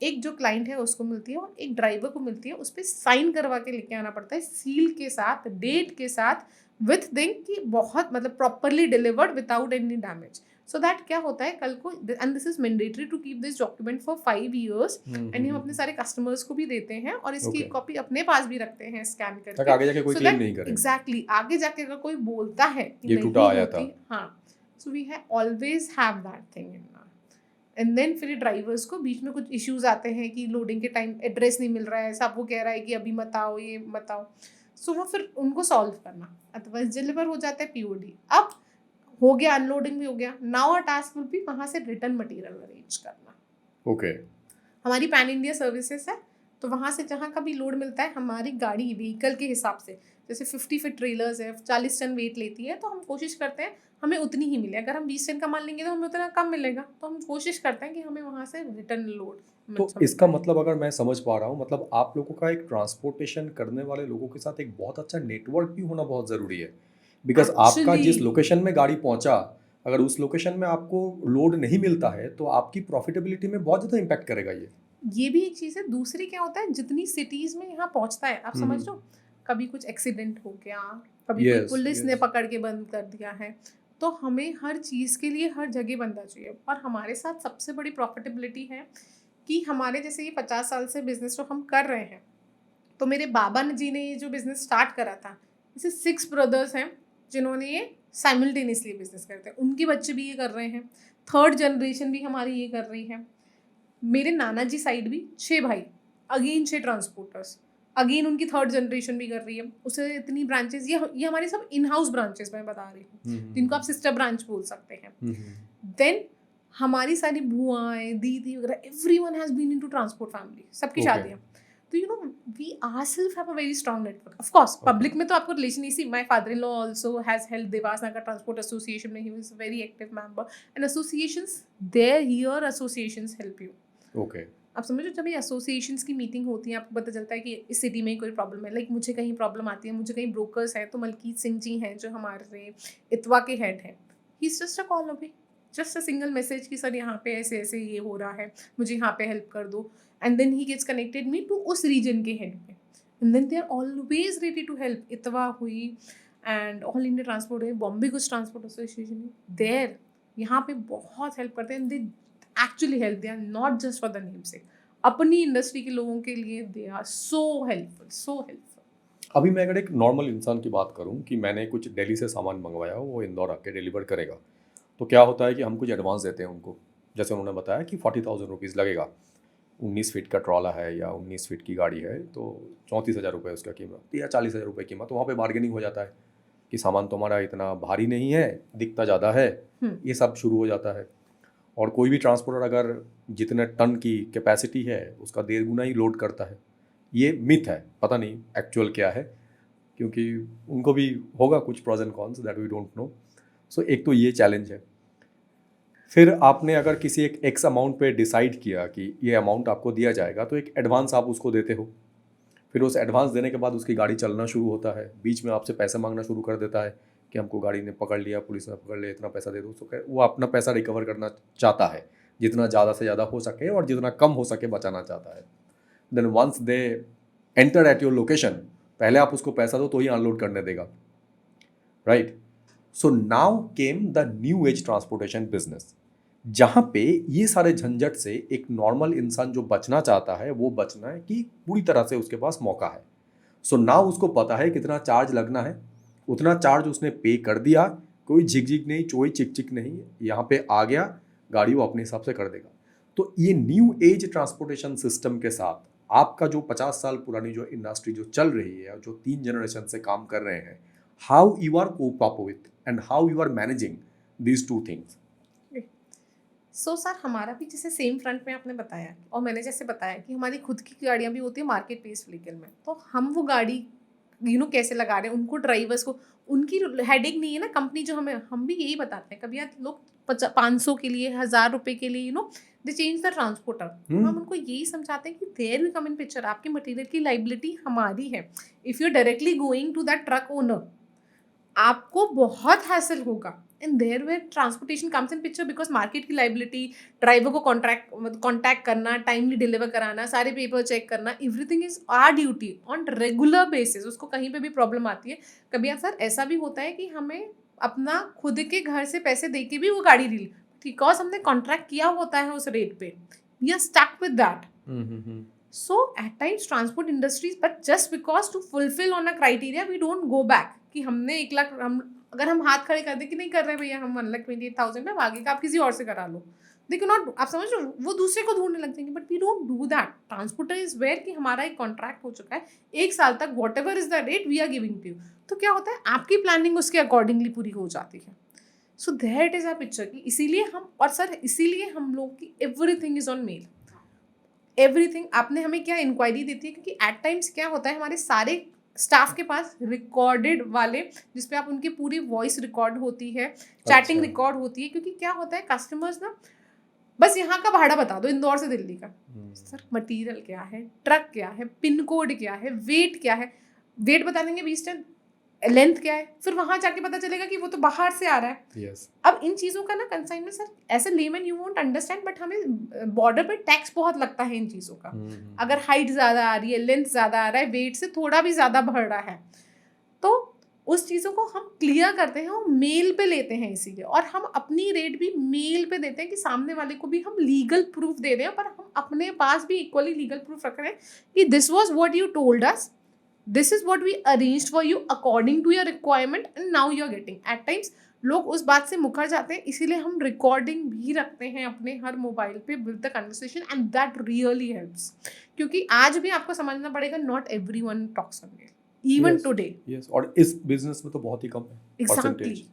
एक जो क्लाइंट है उसको मिलती है, और एक ड्राइवर को मिलती है। उस पर साइन करवा के लेके आना पड़ता है, सील के साथ, डेट के साथ, विथ थिंग कि बहुत मतलब properly delivered without any damage. So that क्या होता है कल को, and this is mandatory to keep this document for 5 years, and हम अपने सारे कस्टमर्स को भी देते हैं, और इसकी एक कॉपी अपने पास भी रखते हैं स्कैन करके, आगे जाके कोई क्लेम नहीं करेगा। एग्जैक्टली, आगे जाके अगर कोई बोलता है कि ये टूटा आया था, हाँ, so we always have that thing in. And then फिर ड्राइवर्स को बीच में कुछ इश्यूज आते हैं कि लोडिंग के टाइम एड्रेस नहीं मिल रहा है, सब वो कह रहा है कि अभी मत आओ, ये मत आओ, सो वो फिर उनको सॉल्व करना, अदरवाइज डिलीवर हो जाता है POD। अब हो गया, अनलोडिंग भी हो गया, now a task will be वहाँ से रिटर्न मटेरियल अरेंज करना। ओके। हमारी पैन इंडिया सर्विसेज है, तो वहाँ से जहाँ का भी लोड मिलता है, हमारी गाड़ी व्हीकल के हिसाब से, जैसे 50 फीट ट्रेलर्स है, 40 टन वेट लेती है, तो हम कोशिश करते हैं हमें उतनी ही मिले। अगर हम 20 टन का माल लेंगे तो हमें उतना कम मिलेगा, तो हम कोशिश करते हैं कि हमें वहाँ से रिटर्न लोड। तो इसका मतलब अगर मैं समझ पा रहा हूँ, मतलब आप लोगों का एक ट्रांसपोर्टेशन करने वाले लोगों के साथ एक बहुत अच्छा नेटवर्क भी होना बहुत ज़रूरी है, बिकॉज आपका जिस लोकेशन में गाड़ी पहुंचा, अगर उस लोकेशन में आपको लोड नहीं मिलता है तो आपकी प्रॉफिटेबिलिटी में बहुत ज़्यादा इम्पैक्ट करेगा ये भी एक चीज़ है। दूसरी क्या होता है, जितनी सिटीज़ में यहाँ पहुँचता है, आप समझ लो, कभी कुछ एक्सीडेंट हो गया, कभी कोई पुलिस ने पकड़ के बंद कर दिया है, तो हमें हर चीज़ के लिए हर जगह बंदा चाहिए। और हमारे साथ सबसे बड़ी प्रॉफिटेबिलिटी है कि हमारे जैसे ये 50 साल से बिजनेस जो हम कर रहे हैं, तो मेरे बाबा जी ने ये जो बिज़नेस स्टार्ट करा था, जैसे 6 ब्रदर्स हैं जिन्होंने ये साइमल्टेनियसली बिजनेस करते हैं, उनके बच्चे भी ये कर रहे हैं, 3rd जनरेशन भी हमारी ये कर रही है। मेरे नाना जी साइड भी 6 भाई, अगेन 6 ट्रांसपोर्टर्स, अगेन उनकी 3rd जनरेशन भी कर रही है। उसे इतनी ब्रांचेस, ये हमारी सब इन हाउस ब्रांचेस मैं बता रही हूँ, जिनको आप सिस्टर ब्रांच बोल सकते हैं। देन हमारी सारी बुआएं, दीदी वगैरह, everyone has been into transport family, सबकी शादियाँ। तो you know we ourselves have a very strong network. Of course, public में तो आपको रिलेशन ही सी, my father-in-law also has held Devas Nagar Transport Association में, he was a very active member, and associations there, here associations help you. Okay. आप समझो जब ये एसोसिएशंस की मीटिंग होती है आपको पता चलता है कि इस सिटी में कोई प्रॉब्लम है, लाइक मुझे कहीं प्रॉब्लम आती है, मुझे कहीं ब्रोकर्स है, तो मलकीत सिंह जी हैं जो हमारे इतवा के हेड हैं, he is just a call away, just a single message कि सर यहाँ पे ऐसे ऐसे ये हो रहा है, मुझे यहाँ पे हेल्प कर दो, and then he gets connected me to उस रीजन के हेड पे, and then they are always ready to help. इतवा हुई एंड ऑल इंडिया ट्रांसपोर्ट है, बॉम्बे कुछ ट्रांसपोर्ट एसोसिएशन है, देयर यहाँ पे बहुत हेल्प करते हैं. They actually help, they are not just for the name से, अपनी इंडस्ट्री के लोगों के लिए they are so helpful, so helpful. अभी मैं अगर एक नॉर्मल इंसान की बात करूं कि मैंने कुछ दिल्ली से सामान मंगवाया हो, वो इंदौर आके डिलीवर करेगा, तो क्या होता है कि हम कुछ एडवांस देते हैं उनको. जैसे उन्होंने बताया कि 40,000 रुपीज़ लगेगा, 19 फीट का ट्रॉला है या 19 फीट की गाड़ी है, तो 34,000 रुपये उसका कीमत या 40,000 रुपये कीमत. तो वहाँ पे बार्गेनिंग हो जाता है कि सामान तुम्हारा इतना भारी नहीं है, दिखता ज़्यादा है, ये सब शुरू हो जाता है. और कोई भी ट्रांसपोर्टर अगर जितने टन की कैपेसिटी है उसका 1.5 गुना ही लोड करता है. ये मिथ है, पता नहीं एक्चुअल क्या है, क्योंकि उनको भी होगा कुछ pros and cons that we don't know. So एक तो ये चैलेंज है. फिर आपने अगर किसी एक एक्स अमाउंट पे डिसाइड किया कि ये अमाउंट आपको दिया जाएगा, तो एक एडवांस आप उसको देते हो. फिर उस एडवांस देने के बाद उसकी गाड़ी चलना शुरू होता है, बीच में आपसे पैसे मांगना शुरू कर देता है कि हमको गाड़ी ने पकड़ लिया, पुलिस ने पकड़ लिया, इतना पैसा दे दो. तो वो अपना पैसा रिकवर करना चाहता है, जितना ज़्यादा से ज़्यादा हो सके और जितना कम हो सके बचाना चाहता है. Then once they enter at your location, पहले आप उसको पैसा दो तो ही अनलोड करने देगा, right. So now came the new age transportation business, जहाँ पे ये सारे झंझट से एक नॉर्मल इंसान जो बचना चाहता है वो बचना है कि पूरी तरह से उसके पास मौका है. सो नाउ उसको पता है कितना चार्ज लगना है, उतना चार्ज उसने पे कर दिया, कोई झिकझिक नहीं, कोई चिक नहीं, यहाँ पे आ गया, गाड़ी वो अपने हिसाब से कर देगा. तो ये न्यू एज ट्रांसपोर्टेशन सिस्टम के साथ आपका जो 50 साल पुरानी जो इंडस्ट्री जो चल रही है, जो 3 जनरेशन से काम कर रहे हैं, how you are cope up with and how you are managing these two things. So sir हमारा भी जैसे सेम फ्रंट में आपने बताया, और मैंने जैसे बताया कि हमारी खुद की गाड़ियाँ भी होती है मार्केट प्लेस व्हीकल में, तो हम वो गाड़ी कैसे लगा रहे हैं, उनको ड्राइवर्स को उनकी हेडेक नहीं है ना. कंपनी जो हम भी यही बताते हैं, कभी यार लोग 500 के लिए 1,000 रुपये के लिए दे चेंज द ट्रांसपोर्टर. तो हम उनको यही समझाते हैं कि there will come in picture, आपके मटेरियल की लाइबिलिटी हमारी है. If you directly going to that truck owner, आपको बहुत हैसल होगा. And there where transportation comes in picture, because market की लाइबिलिटी, ड्राइवर को कॉन्टैक्ट करना, टाइमली डिलीवर कराना, सारे पेपर चेक करना, everything is our duty on regular basis. उसको कहीं पे भी प्रॉब्लम आती है, कभी सर ऐसा भी होता है कि हमें अपना खुद के घर से पैसे दे के भी वो गाड़ी रील, बिकॉज हमने कॉन्ट्रैक्ट किया होता है उस रेट पे, we are stuck with that. So at times transport industries, but just because to fulfill on a criteria we don't go back कि हमने 1 लाख, अगर हम हाथ खड़े कर दें कि नहीं कर रहे भैया, हम 1,28,000 में, आगे का आप किसी और से करा लो, दे कैन नॉट, आप समझ रहे हो, वो दूसरे को ढूंढने लग जाएंगे. But we don't do that. Transporter is where कि हमारा एक कॉन्ट्रैक्ट हो चुका है 1 साल तक, whatever is the rate we are giving to you. तो क्या होता है, आपकी प्लानिंग उसके अकॉर्डिंगली पूरी हो जाती है. So that is a picture कि इसीलिए हम, और सर इसीलिए हम लोग की everything is on mail. Everything आपने हमें क्या इंक्वायरी देती है, क्योंकि एट टाइम्स क्या होता है, हमारे सारे स्टाफ के पास रिकॉर्डेड वाले, जिसपे आप उनकी पूरी वॉइस रिकॉर्ड होती है, चैटिंग रिकॉर्ड होती है. क्योंकि क्या होता है, कस्टमर्स ना बस यहाँ का भाड़ा बता दो, इंदौर से दिल्ली का, सर मटेरियल क्या है, ट्रक क्या है, पिन कोड क्या है, वेट क्या है, वेट बता देंगे 20 टन, लेंथ क्या है, फिर वहां जाके पता चलेगा कि वो तो बाहर से आ रहा है. yes. अब इन चीज़ों का ना कंसाइनमेंट सर ऐसे lemon you won't understand, but हमें बॉर्डर पे टैक्स बहुत लगता है इन चीज़ों का. अगर हाइट ज़्यादा आ रही है, लेंथ ज़्यादा आ रहा है, वेट से थोड़ा भी ज़्यादा बढ़ रहा है, तो उस चीज़ों को हम क्लियर करते हैं और मेल पे लेते हैं इसीलिए. और हम अपनी रेट भी मेल पे देते हैं कि सामने वाले को भी हम लीगल प्रूफ दे रहे हैं, पर हम अपने पास भी इक्वली लीगल प्रूफ रख रहे हैं कि this was what you told us, this is what we arranged for you according to your requirement and now you are getting. At times लोग उस बात से मुकर जाते हैं, इसीलिए हम रिकॉर्डिंग भी रखते हैं अपने हर मोबाइल पे with the conversation, and that really helps. क्योंकि आज भी आपको समझना पड़ेगा, not everyone talks on mail even today. Yes, और इस बिजनेस में तो बहुत ही कम है. एग्जैक्टली.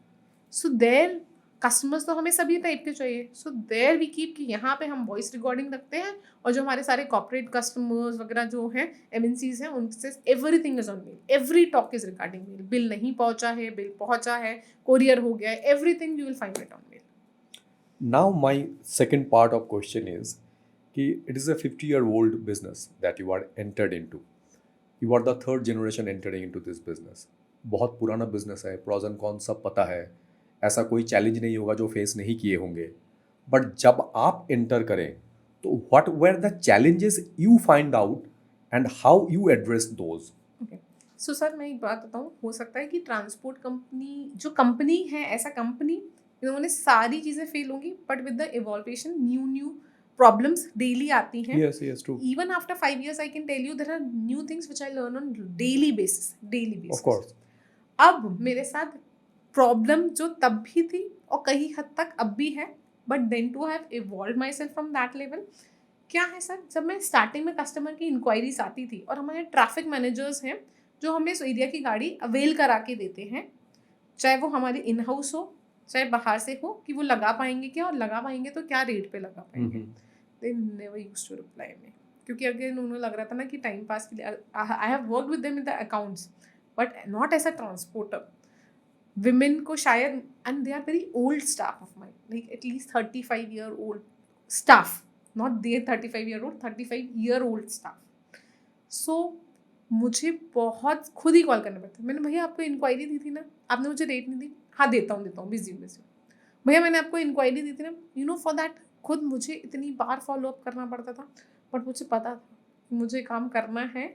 सो देयर कस्टमर्स तो हमें सभी टाइप के चाहिए. सो देयर वी कीप कि यहाँ पे हम वॉइस रिकॉर्डिंग रखते हैं, और जो हमारे सारे कॉर्पोरेट कस्टमर्स वगैरह जो हैं, MNCs हैं, उनसे everything is on mail. Every talk is regarding mail. Bill नहीं पहुंचा है, बिल पहुंचा है, कोरियर हो गया है, everything you will find it on mail. Now my second part of question is कि it is a 50-year-old business that you are entered into. You are the third generation entering into this business. बहुत पुराना business है, pros and cons सब पता है, ऐसा कोई challenge नहीं होगा जो फेस नहीं किए होंगे. बट जब आप एंटर करें तो what were the challenges you find out and how you address those? So sir मैं एक बात बताऊँ, हो सकता है कि ट्रांसपोर्ट कंपनी जो कंपनी है, ऐसा कंपनी इन्होंने सारी चीज़ें फेल होंगी, but with the evolution new problems daily आती हैं. Yes, true. Even after 5 years I can tell you there are new things which I learn on daily basis. Of course. अब मेरे साथ प्रॉब्लम जो तब भी थी और कहीं हद तक अब भी है, but then to have evolve myself from that level. क्या है सर, जब मैं स्टार्टिंग में कस्टमर की इंक्वायरीज आती थी और हमारे ट्रैफिक मैनेजर्स हैं जो हमें उस एरिया की गाड़ी अवेल करा के देते हैं, चाहे वो हमारी इन हाउस हो चाहे बाहर से हो, कि वो लगा पाएंगे क्या और लगा पाएंगे तो क्या रेट पे लगा पाएंगे. They never used to reply me, क्योंकि अगेन उन्हें लग रहा था ना कि टाइम पास के लिए. I have worked with them in the accounts but not as a transporter. Women को शायद, and they are very old staff of mine, like at least 35-year-old staff, not they 35-year-old, 35-year-old staff. So मुझे बहुत खुद ही call करना पड़ता है. मैंने भैया आपको इंक्वायरी दी थी ना, आपने मुझे रेट नहीं दी. हाँ देता हूँ, बिजी हूँ. भैया मैंने आपको इंक्वायरी दी थी ना, यू नो फॉर दैट खुद मुझे इतनी बार फॉलो अप करना पड़ता था, बट मुझे पता था कि मुझे काम करना है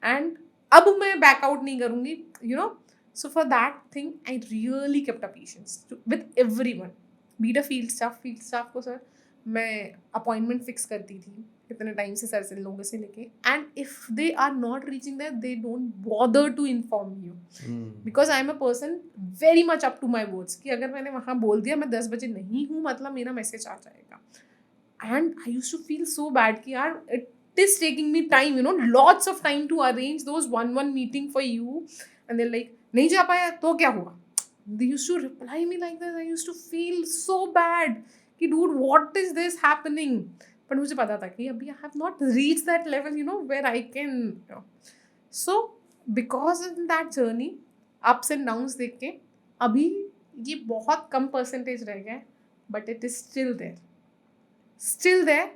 एंड अब मैं बैकआउट नहीं करूँगी, you know. So for that thing I really kept a patience with everyone, be the field staff को सर मैं अपॉइंटमेंट फिक्स करती थी कितने टाइम से सर से लोगों से लेके, and if they are not reaching that they don't bother to inform you, because I am a person very much up to my words, कि अगर मैंने वहाँ बोल दिया मैं 10 बजे नहीं हूँ मतलब मेरा मैसेज आ जाएगा. And I used to feel so bad कि यार it is taking me time, you know, lots of time to arrange those 1-1 meeting for you, and they like नहीं जा पाया तो क्या हुआ. They used to reply me like this. I used to feel so bad कि dude what is this happening. पर मुझे पता था कि अभी I have not reached that level, you know, where I can, you know. So because of that journey, ups and downs देख के अभी ये बहुत कम percentage रह गया है, but it is still there.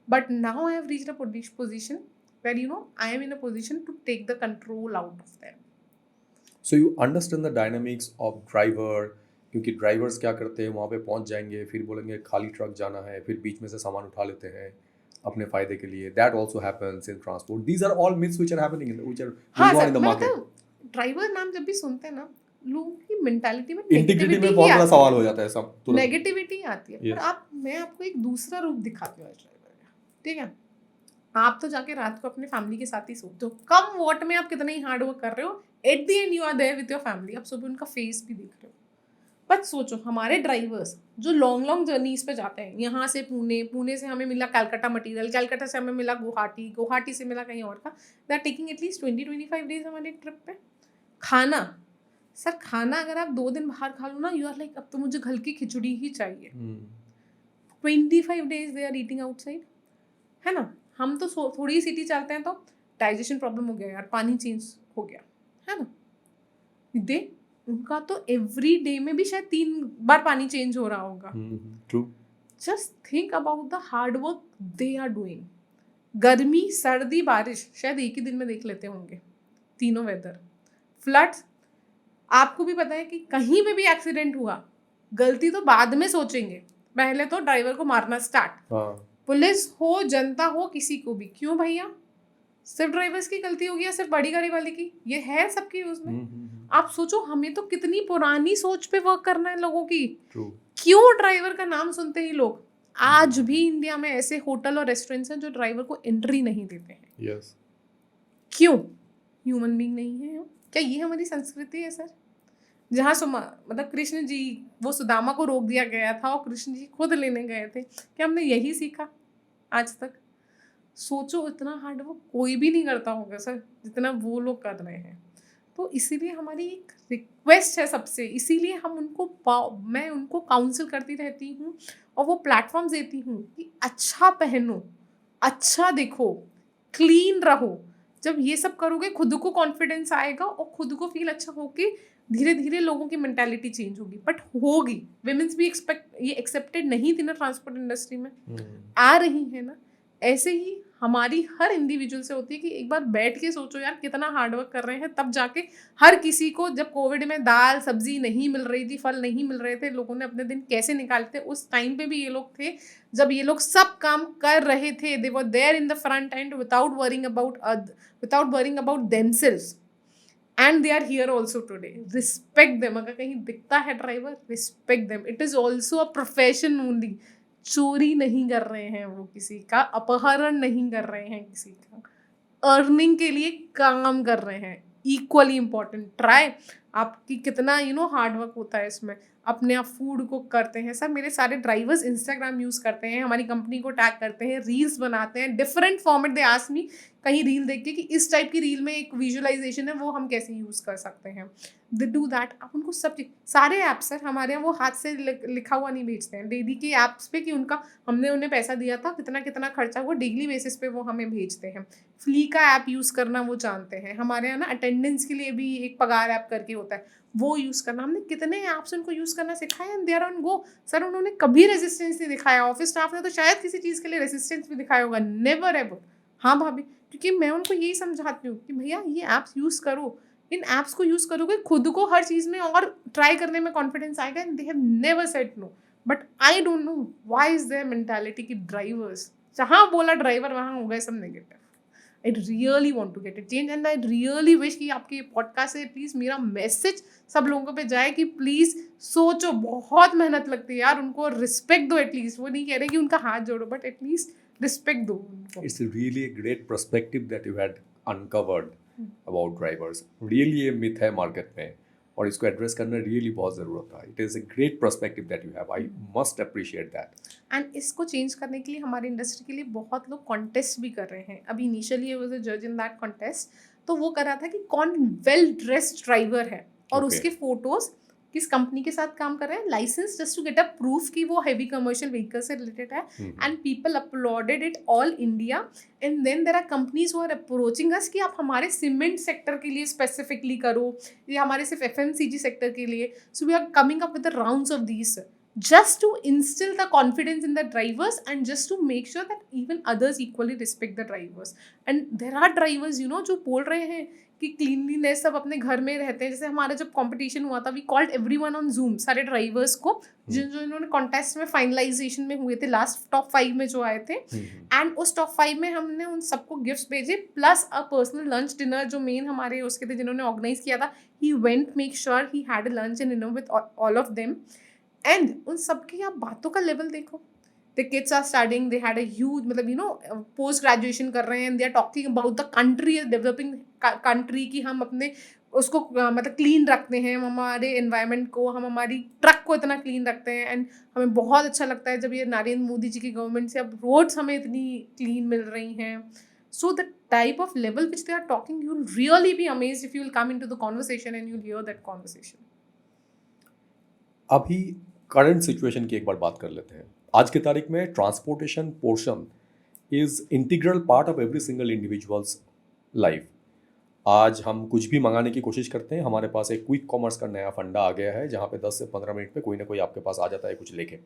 But now I have reached a position where, you know, I am in a position to take the control out of them. So you understand the dynamics of driver, क्योंकि drivers क्या करते हैं, वहाँ पे पहुँच जाएंगे, फिर बोलेंगे खाली ट्रक जाना है, फिर बीच में से सामान उठा लेते हैं अपने फायदे के लिए. That also happens in transport. These are all myths which are happening which are going on in the market. Driver नाम जब भी सुनते हैं ना, लोगों की मेंटालिटी में इंटीग्रिटी में बहुत बड़ा सवाल हो जाता है, सब तुरंत नेगेटिविटी आती है. पर मैं आपको एक दूसरा रूप दिखाती हूँ ड्राइवर का, ठीक है. आप तो जाके रात को अपने फैमिली के साथ ही सोते हो, कम वॉट में आप कितना ही हार्ड वर्क कर रहे हो, at the end you are there with your family, आप सुबह उनका फेस भी देख रहे हो. बट सोचो हमारे ड्राइवर्स जो लॉन्ग जर्नीज पे जाते हैं, यहाँ से पुणे से हमें मिला कलकत्ता मटीरियल, कलकत्ता से हमें मिला गुवाहाटी से मिला कहीं और का, they are taking at least 20-25 days हमारे ट्रिप पे. खाना अगर आप 2 दिन बाहर खा लो ना, यू आर लाइक अब तो मुझे घर की खिचड़ी ही चाहिए. 25 days they are eating outside, है ना. हम तो थोड़ी सिटी चलते हैं तो डाइजेशन प्रॉब्लम हो गया यार, पानी चेंज हो गया, है ना. उनका तो एवरी डे में भी शायद 3 बार पानी चेंज हो रहा होगा. True. Just think about the hard work they are doing. गर्मी सर्दी बारिश शायद एक ही दिन में देख लेते होंगे, तीनों वेदर. फ्लड्स आपको भी पता है कि कहीं पे भी एक्सीडेंट हुआ, गलती तो बाद में सोचेंगे, पहले तो ड्राइवर को मारना स्टार्ट. पुलिस हो जनता हो किसी को भी, क्यों भैया सिर्फ ड्राइवर्स की गलती होगी या सिर्फ बड़ी गाड़ी वाले की, ये है सबकी उसमें. आप सोचो हमें तो कितनी पुरानी सोच पे वर्क करना है लोगों की. क्यों ड्राइवर का नाम सुनते ही लोग, आज भी इंडिया में ऐसे होटल और रेस्टोरेंट्स हैं जो ड्राइवर को एंट्री नहीं देते हैं. yes. क्यों? ह्यूमन बीइंग नहीं है क्या? ये हमारी संस्कृति है सर. जहाँ मतलब कृष्ण जी, वो सुदामा को रोक दिया गया था और कृष्ण जी खुद लेने गए थे, क्या हमने यही सीखा आज तक? सोचो इतना हार्ड वर्क कोई भी नहीं करता होगा सर जितना वो लोग कर रहे हैं. तो इसीलिए हमारी एक रिक्वेस्ट है सबसे, इसीलिए हम मैं उनको काउंसिल करती रहती हूँ और वो प्लेटफॉर्म्स देती हूँ कि अच्छा पहनो, अच्छा देखो, क्लीन रहो. जब ये सब करोगे खुद को कॉन्फिडेंस आएगा और खुद को फील अच्छा होके धीरे धीरे लोगों की मेंटालिटी चेंज होगी. बट होगी. विमेंस भी ये एक्सेप्टेड नहीं थी ना ट्रांसपोर्ट इंडस्ट्री में, आ रही है ना. ऐसे ही हमारी हर इंडिविजुअल से होती है कि एक बार बैठ के सोचो यार कितना हार्डवर्क कर रहे हैं, तब जाके हर किसी को जब कोविड में दाल सब्जी नहीं मिल रही थी, फल नहीं मिल रहे थे, लोगों ने अपने दिन कैसे निकाले थे, उस टाइम पे भी ये लोग थे जब ये लोग सब काम कर रहे थे. They were there in the front end without worrying about themselves, and they are here also today. Respect them. अगर कहीं दिखता है driver, respect them. It is also a profession only. चोरी नहीं कर रहे हैं वो किसी का, अपहरण नहीं कर रहे हैं किसी का, अर्निंग के लिए काम कर रहे हैं. Equally important. ट्राई आपकी कितना हार्डवर्क होता है इसमें. अपने आप फूड कुक करते हैं. सर मेरे सारे ड्राइवर्स इंस्टाग्राम यूज़ करते हैं, हमारी कंपनी को टैग करते हैं, रील्स बनाते हैं, different format. They ask me कहीं रील देख के कि इस टाइप की रील में एक विजुअलाइजेशन है, वो हम कैसे यूज़ कर सकते हैं. They do that. आप उनको सब सारे ऐप्स सर हमारे यहाँ वो हाथ से लिखा हुआ नहीं भेजते हैं. डेली के ऐप्स पे कि उनका हमने उन्हें पैसा दिया था, कितना कितना खर्चा हुआ, डेली बेसिस पे वो हमें भेजते हैं. फ्ली का ऐप यूज़ करना वो जानते हैं. हमारे यहाँ ना अटेंडेंस के लिए भी एक पगार ऐप करके होता है, वो यूज़ करना. हमने कितने ऐप्स उनको यूज़ करना सिखाया and they are on go. Sir उन्होंने कभी रेजिस्टेंस नहीं दिखाया. ऑफिस स्टाफ ने तो शायद किसी चीज़ के लिए रेजिस्टेंस भी दिखाया होगा. Never ever. हाँ भाभी, क्योंकि मैं उनको यही समझाती हूँ कि भैया ये ऐप्स यूज़ करो. इन ऐप्स को यूज़ करोगे खुद को हर चीज़ में और ट्राई करने में कॉन्फिडेंस आएगा. And they have never said no. But I don't know why is their mentality कि ड्राइवर्स, जहाँ बोला ड्राइवर वहाँ हो गए सब negative. I really want to get it change and I really wish कि आपके पॉडकास्ट से एटलीस्ट मेरा मैसेज सब लोगों पे जाए कि प्लीज़ सोचो. बहुत मेहनत लगती है यार, उनको रिस्पेक्ट दो एटलीस्ट. वो नहीं कह रहे कि उनका हाथ जोड़ो, बट एटलीस्ट रिस्पेक्ट दो उनको. It's really a great perspective that you had uncovered about drivers. Really ये myth है मार्केट में और इसको एड्रेस करना रियली बहुत ज़रूरत था. It is a great perspective that you have. I must appreciate that. And इसको चेंज करने के लिए हमारे इंडस्ट्री के लिए बहुत लोग कॉन्टेस्ट भी कर रहे हैं. अभी इनिशियली वाज अ जज इन दैट कॉन्टेस्ट, तो वो कर रहा था कि कौन वेल ड्रेस्ड ड्राइवर है और Okay. उसके फोटोज किस कंपनी के साथ काम कर रहे हैं, licence just to get a proof कि वो हैवी कमर्शियल व्हीकल से रिलेटेड है. And people uploaded it all India. And then there are companies who are approaching us कि आप हमारे सीमेंट सेक्टर के लिए स्पेसिफिकली करो या हमारे सिर्फ एफएमसीजी सेक्टर के लिए. So we are coming up with the rounds of these just to instill the confidence in the drivers and just to make sure that even others equally respect the drivers. And there are drivers जो बोल रहे हैं कि cleanliness सब अपने घर में रहते हैं. जैसे हमारा जब कंपटीशन हुआ था, we called everyone on Zoom, सारे ड्राइवर्स को जो इन्होंने कॉन्टेस्ट में फाइनलाइजेशन में हुए थे, लास्ट टॉप 5 में जो आए थे. एंड उस टॉप 5 में हमने उन सबको गिफ्ट्स भेजे plus a personal lunch dinner. जो मेन हमारे उसके थे जिन्होंने ऑर्गेनाइज किया था, he went make sure he had a lunch and dinner with all of them. And उन सबकी आप बातों का लेवल देखो. The kids are studying, they had a huge मतलब पोस्ट ग्रेजुएशन कर रहे हैं. They are talking about the country, developing country की हम अपने उसको मतलब क्लीन रखते हैं, हम हमारे एनवायरनमेंट को, हम हमारी ट्रक को इतना क्लीन रखते हैं. एंड हमें बहुत अच्छा लगता है जब ये नरेंद्र मोदी जी की गवर्नमेंट से अब रोड्स हमें इतनी क्लीन मिल रही हैं. So the type of level which they are talking, you will really be amazed if you will come into the conversation and you will hear that conversation. अभी करंट सिचुएशन की एक बार बात कर लेते हैं. आज की तारीख में transportation portion is integral part of every single individuals life. आज हम कुछ भी मंगाने की कोशिश करते हैं, हमारे पास एक क्विक कॉमर्स का नया फंडा आ गया है जहाँ पे 10 से 15 मिनट में कोई ना कोई आपके पास आ जाता है कुछ लेके.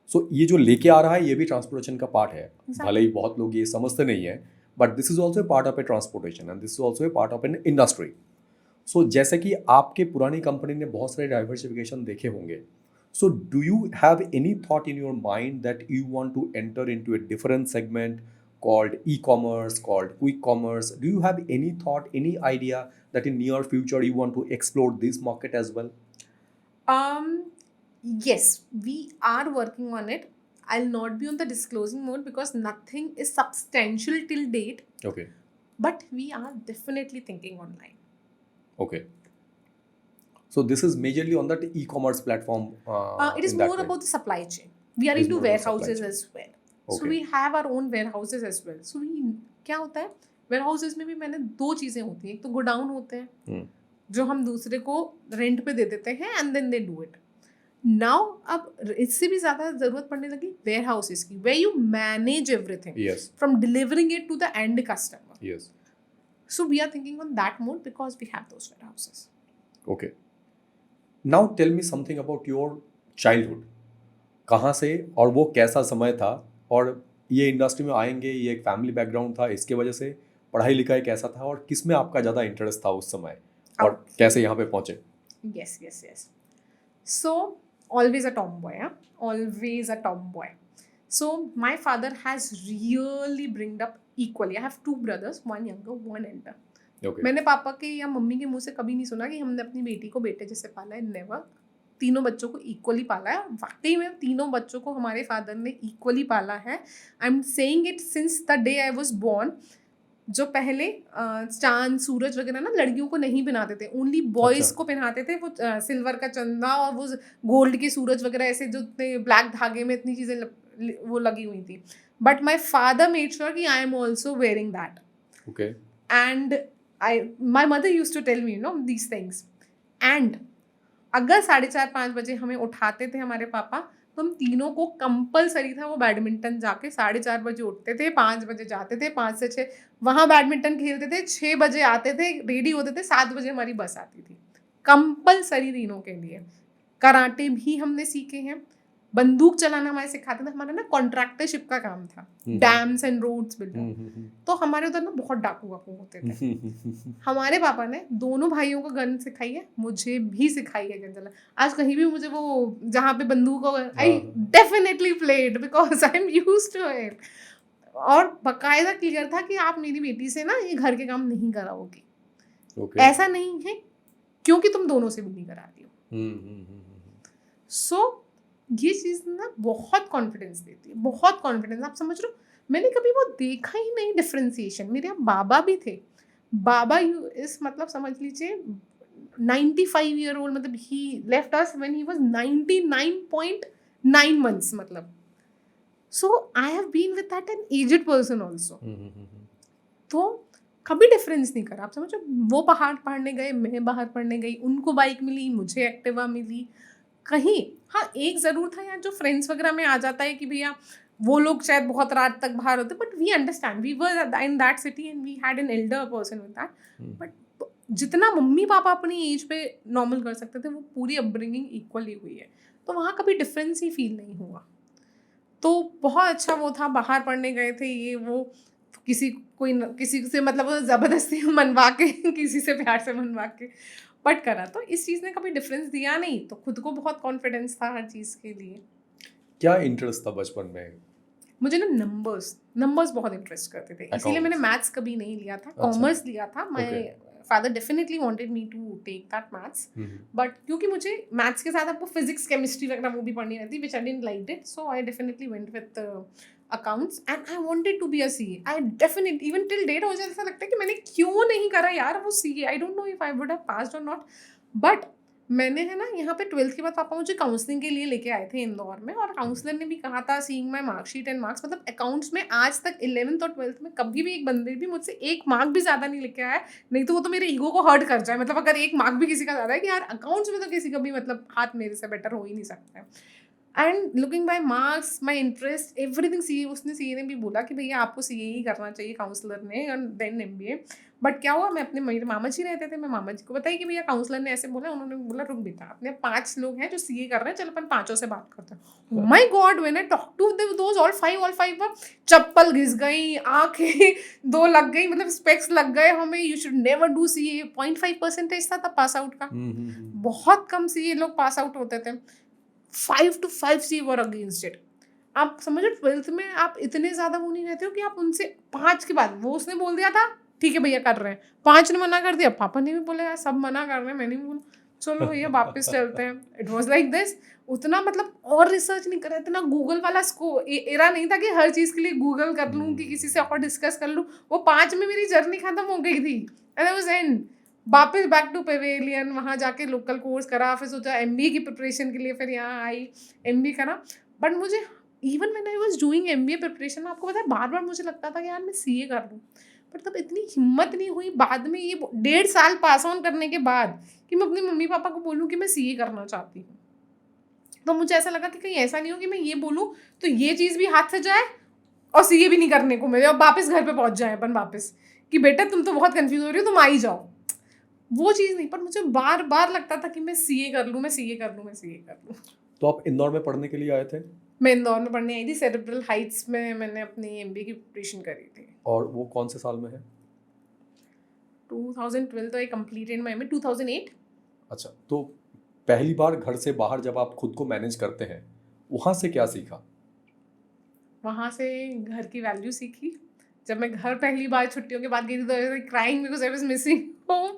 सो ये जो लेके आ रहा है ये भी ट्रांसपोर्टेशन का पार्ट है. भले ही बहुत लोग ये समझते नहीं है, but this is also a part of a transportation and this is also a part of an industry. So जैसे कि आपके पुरानी कंपनी ने बहुत सारे डाइवर्सिफिकेशन देखे होंगे. So do you have any thought in your mind that you want to enter into a different segment called e-commerce, called quick commerce? Do you have any thought, any idea that in near future you want to explore this market as well? Yes, we are working on it. I'll not be on the disclosing mode because nothing is substantial till date. Okay. But we are definitely thinking online. Okay. So this is majorly on that e-commerce platform. It is more about the supply chain. We are into warehouses as well. Okay. So we have our own warehouses as well. So क्या होता है warehouses में भी मैंने 2 चीज़ें होती हैं. एक तो गोडाउन होते हैं जो हम दूसरे को रेंट पे दे देते हैं and then they do it. Now अब इससे भी ज़्यादा ज़रूरत पड़ने लगी warehouses की, where you manage everything. Yes. From delivering it to the end customer. Yes. So we are thinking on that mode because we have those warehouses. Okay. Now tell me something about your childhood. कहाँ से और वो कैसा समय था और ये industry में आएंगे, ये एक फैमिली बैकग्राउंड था, इसके वजह से पढ़ाई लिखाई कैसा था और किस में आपका ज़्यादा इंटरेस्ट था उस समय और कैसे यहाँ पे पहुँचे? Yes. So, always a tomboy, huh? Always a tomboy. So, my father has really bringed up equally. I have 2 brothers, one younger, one elder. Okay. मैंने पापा के या मम्मी के मुंह से कभी नहीं सुना कि हमने अपनी बेटी को बेटे जैसे पाला है, नेवर। तीनों बच्चों को इक्वली पाला है, वाकई में तीनों बच्चों को हमारे फादर ने इक्वली पाला है। I am saying it since the day I was born. जो पहले चांद सूरज वगैरह ना लड़कियों को नहीं पहनाते थे, ओनली बॉयज को पहनाते थे, वो सिल्वर का चंदा और वो गोल्ड के सूरज वगैरह ऐसे जो ब्लैक धागे में इतनी चीज़ें वो लगी हुई थी। But my father made sure कि I am also wearing that. Okay. And my mother use to tell me these things. And अगर 4:30-5 बजे हमें उठाते थे हमारे पापा, तो हम तीनों को कंपलसरी था वो बैडमिंटन जाके 4:30 बजे उठते थे, 5 बजे जाते थे, 5 से 6 वहाँ बैडमिंटन खेलते थे, 6 बजे आते थे, रेडी होते थे, 7 बजे हमारी बस आती थी। कंपलसरी तीनों के लिए। कराटे भी हमने सीखे हैं, बंदूक चलाना हमारे सिखाते थे। हमारा ना कॉन्ट्रैक्टरशिप का काम था, डैम्स एंड रोड्स बिल्डिंग। तो हमारे उधर ना बहुत डाकू वाकू होते थे। हमारे पापा ने दोनों भाइयों को गन सिखाई है, मुझे भी सिखाई है गन चलाना। आज कहीं भी मुझे वो जहाँ पे बंदूक हो, I definitely played because I am used to it. और बाकायदा क्लियर था कि आप मेरी बेटी से ना ये घर के काम नहीं कराओगी। ऐसा नहीं है क्योंकि तुम दोनों से भी नहीं कराती हो। सो ये चीज़ ना बहुत कॉन्फिडेंस देती है, बहुत कॉन्फिडेंस। आप समझ रहे हो, मैंने कभी वो देखा ही नहीं डिफरेंशिएशन। मेरे यहाँ बाबा भी थे, बाबा इस मतलब समझ लीजिए 95 ईयर ओल्ड, मतलब he left us when he was 99.9 months मतलब। So I have been with that an aged person also. तो कभी डिफरेंस नहीं करा। आप समझो, वो बाहर पढ़ने गए, मैं बाहर पढ़ने गई, उनको बाइक मिली, मुझे एक्टिवा मिली। कहीं हाँ एक ज़रूर था यार, जो फ्रेंड्स वगैरह में आ जाता है कि भैया वो लोग शायद बहुत रात तक बाहर होते, but we understand, we were in that city and we had an elder person with that. But जितना मम्मी पापा अपनी एज पे नॉर्मल कर सकते थे, वो पूरी अपब्रिंगिंग इक्वली हुई है। तो वहाँ कभी डिफरेंस ही फील नहीं हुआ। तो बहुत अच्छा वो था, बाहर पढ़ने गए थे, ये वो किसी से मतलब ज़बरदस्ती मनवा के किसी से प्यार से मनवा के बट करा। तो इस चीज़ ने कभी डिफरेंस दिया नहीं। तो खुद को बहुत कॉन्फिडेंस था हर चीज़ के लिए। क्या इंटरेस्ट था बचपन में? मुझे ना नंबर्स बहुत इंटरेस्ट करते थे, इसीलिए मैंने मैथ्स कभी नहीं लिया था, कॉमर्स लिया था। My father definitely wanted me to take that maths, but क्योंकि मुझे मैथ्स के साथ आपको फिजिक्स केमिस्ट्री वगैरह वो भी पढ़नी रहती, which I didn't like it, so I definitely went with accounts and I wanted to be a CA. I definitely even till date मुझे ऐसा लगता है कि मैंने क्यों नहीं करा यार वो CA. I don't know if I would have passed और नॉट, बट मैंने है ना यहाँ पे 12th के बाद पापा मुझे काउंसलिंग के लिए लेके आए थे इंदौर में, और काउंसलर ने भी कहा था seeing my marksheet and marks, मतलब अकाउंट्स में आज तक 11th और 12th में कभी भी एक बंदे भी मुझसे एक मार्क भी ज़्यादा नहीं लेके आया। नहीं तो वो तो मेरे ईगो को हर्ट कर जाए, मतलब अगर एक मार्क भी किसी का ज़्यादा है कि यार अकाउंट्स में तो किसी का भी मतलब हाथ मेरे से बेटर हो ही नहीं सकता है। And looking by marks, my interest, everything CA, उसने सीए ने भी बोला कि भैया आपको सीए ही करना चाहिए, काउंसलर ने, एंड देन एमबीए। बट क्या हुआ, मैं अपने मेरे मामा जी रहते थे, मैं मामा जी को बताई कि भैया काउंसलर ने ऐसे बोला। उन्होंने बोला रुक बेटा, अपने 5 लोग हैं जो सीए कर रहे हैं, चल अपन 5 से बात करते हैं। My god, when I talk to those all 5 चप्पल घिस गई, आंखें 2 लग गई, मतलब स्पेक्स लग गए हमें। You should never do CA. 0.5% था तब पास आउट का, बहुत कम सीए लोग पास आउट होते थे। 5 to 5 see were against it. आप समझो 12th में आप इतने ज़्यादा वो नहीं रहते हो कि आप उनसे 5 के बाद, वो उसने बोल दिया था ठीक है भैया कर रहे हैं, 5 ने मना कर दिया, पापा ने भी बोला यार सब मना कर रहे हैं, मैंने भी बोला चलो भैया वापस चलते हैं। It was like this. उतना मतलब और रिसर्च नहीं करा, इतना गूगल वाला एरा नहीं था कि हर चीज़ के लिए गूगल कर लूँ कि किसी से और डिस्कस कर लूँ। वो 5 में मेरी जर्नी खत्म हो गई थी एंड आई वाज एंड वापस बैक टू पेवेलियन, वहाँ जाके लोकल कोर्स करा, फिर सोचा एमबीए की प्रिपरेशन के लिए, फिर यहाँ आई एमबीए करा। बट मुझे even when I was doing MBA preparation, आपको पता है बार बार मुझे लगता था कि यार मैं सीए कर लूँ, बट तब इतनी हिम्मत नहीं हुई बाद में, ये 1.5 साल पास ऑन करने के बाद, कि मैं अपने मम्मी पापा को बोलूँ कि मैं सीए करना चाहती हूँ। तो मुझे ऐसा लगा कि कहीं ऐसा नहीं हो कि मैं ये बोलूँ तो ये चीज़ भी हाथ से जाए और सीए भी नहीं करने को मिले, और वापस घर पे पहुँच जाए अपन वापस कि बेटा तुम तो बहुत कन्फ्यूज हो रही हो, तुम आ ही जाओ। वो चीज़ नहीं, पर मुझे बार बार लगता था कि मैं सीए कर लूँ, मैं सीए कर लूँ, मैं सीए कर लूँ। तो आप इंदौर में पढ़ने के लिए आए थे? मैं इंदौर में पढ़ने आई थी, सेरेब्रल हाइट्स में मैंने अपनी MBA की प्रिपरेशन करी थी। और वो कौन से साल में है? 2012 तो आई कंप्लीटेड माई MBA 2008। अच्छा, तो पहली बार घर से बाहर जब आप खुद को मैनेज करते हैं, वहाँ से क्या सीखा? वहाँ से घर की वैल्यू सीखी। जब मैं घर पहली बार छुट्टियों के बाद गई थी तो I was crying because I was missing home.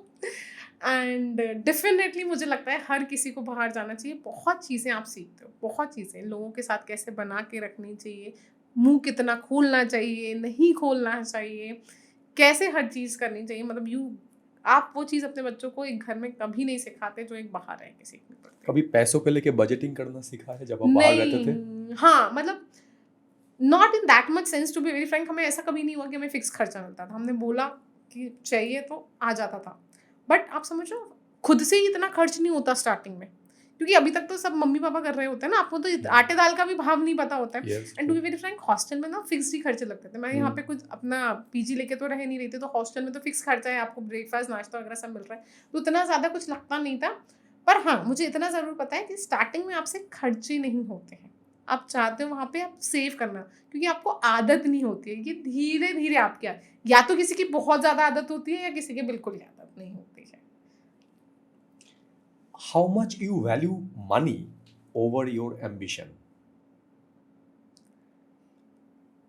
And definitely मुझे लगता है हर किसी को बाहर जाना चाहिए। बहुत चीज़ें आप सीखते हो, बहुत चीज़ें लोगों के साथ कैसे बना के रखनी चाहिए, मुंह कितना खोलना चाहिए, नहीं खोलना चाहिए, कैसे हर चीज़ करनी चाहिए। मतलब आप वो चीज़ अपने बच्चों को एक घर में कभी नहीं सिखाते जो एक बाहर रह के सीखनी पड़ती है। कभी पैसों को लेके बजटिंग करना सीखा है जब आप बाहर रहते थे? नहीं, हाँ, मतलब not in that much sense to be very frank. हमें ऐसा कभी नहीं हुआ कि हमें फिक्स खर्चा मिलता था। हमने बोला कि चाहिए तो आ जाता था। बट आप समझो खुद से ही इतना खर्च नहीं होता स्टार्टिंग में, क्योंकि अभी तक तो सब मम्मी पापा कर रहे होते हैं ना, आपको तो आटे दाल का भी भाव नहीं पता होता है। Yes, and to be very frank hostel में ना फिक्स ही खर्चे लगते थे। मैं यहाँ पे कुछ अपना PG लेके तो रह नहीं रही थी, तो हॉस्टल में तो फिक्स खर्चा है, आपको ब्रेकफास्ट नाश्ता वगैरह सब मिल रहा है, तो इतना ज़्यादा कुछ लगता नहीं था। पर हाँ, मुझे इतना ज़रूर पता है कि स्टार्टिंग में आपसे खर्चे नहीं होते हैं। आप चाहते हो वहाँ पे आप सेव करना, क्योंकि आपको आदत नहीं होती है। ये धीरे धीरे आपकी या तो किसी की बहुत ज़्यादा आदत होती है या किसी की बिल्कुल ही आदत नहीं होती है। How much you value money over your ambition?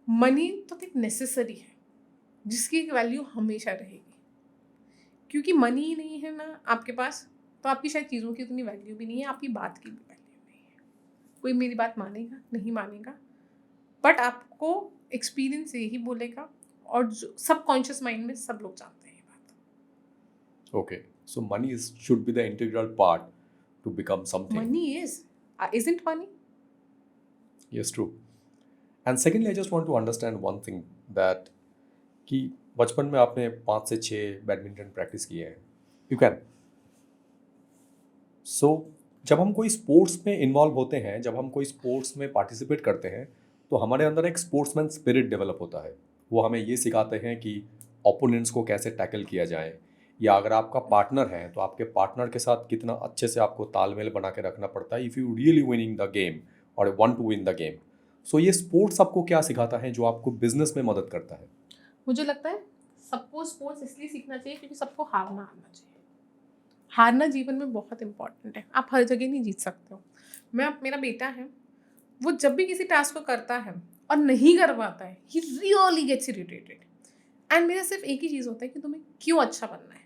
Money तो एक नेसेसरी है जिसकी एक वैल्यू हमेशा रहेगी, क्योंकि मनी ही नहीं है ना आपके पास, तो आपकी शायद चीज़ों की उतनी वैल्यू भी नहीं है, आपकी बात की भी वैल्यू नहीं है। कोई मेरी बात मानेगा नहीं मानेगा, बट आपको एक्सपीरियंस यही बोलेगा, और जो सबकॉन्शियस माइंड में सब लोग जानते हैं ये बात। Okay, so money should be the integral part to become something. Money isn't money? Yes, true. And secondly, I just want to understand one thing that कि बचपन में आपने 5 से 6 बैडमिंटन प्रैक्टिस किए हैं, यू कैन। सो जब हम कोई स्पोर्ट्स में इन्वॉल्व होते हैं, जब हम कोई स्पोर्ट्स में पार्टिसिपेट करते हैं, तो हमारे अंदर एक स्पोर्ट्समैन स्पिरिट डेवलप होता है। वो हमें ये सिखाते हैं कि ओपोनेंट्स को कैसे टैकल किया जाए, या अगर आपका पार्टनर है तो आपके पार्टनर के साथ कितना अच्छे से आपको तालमेल बना के रखना पड़ता है if you really winning the game और want to win the game. So ये स्पोर्ट्स आपको क्या सिखाता है जो आपको बिजनेस में मदद करता है? मुझे लगता है सबको स्पोर्ट्स इसलिए सीखना चाहिए क्योंकि सबको हारना आना चाहिए। हारना जीवन में बहुत इंपॉर्टेंट है, आप हर जगह नहीं जीत सकते हो। मेरा बेटा है, वो जब भी किसी टास्क को करता है और नहीं कर पाता है, he really gets irritated. And मेरा सिर्फ एक ही चीज़ होता है कि तुम्हें क्यों अच्छा बनना है।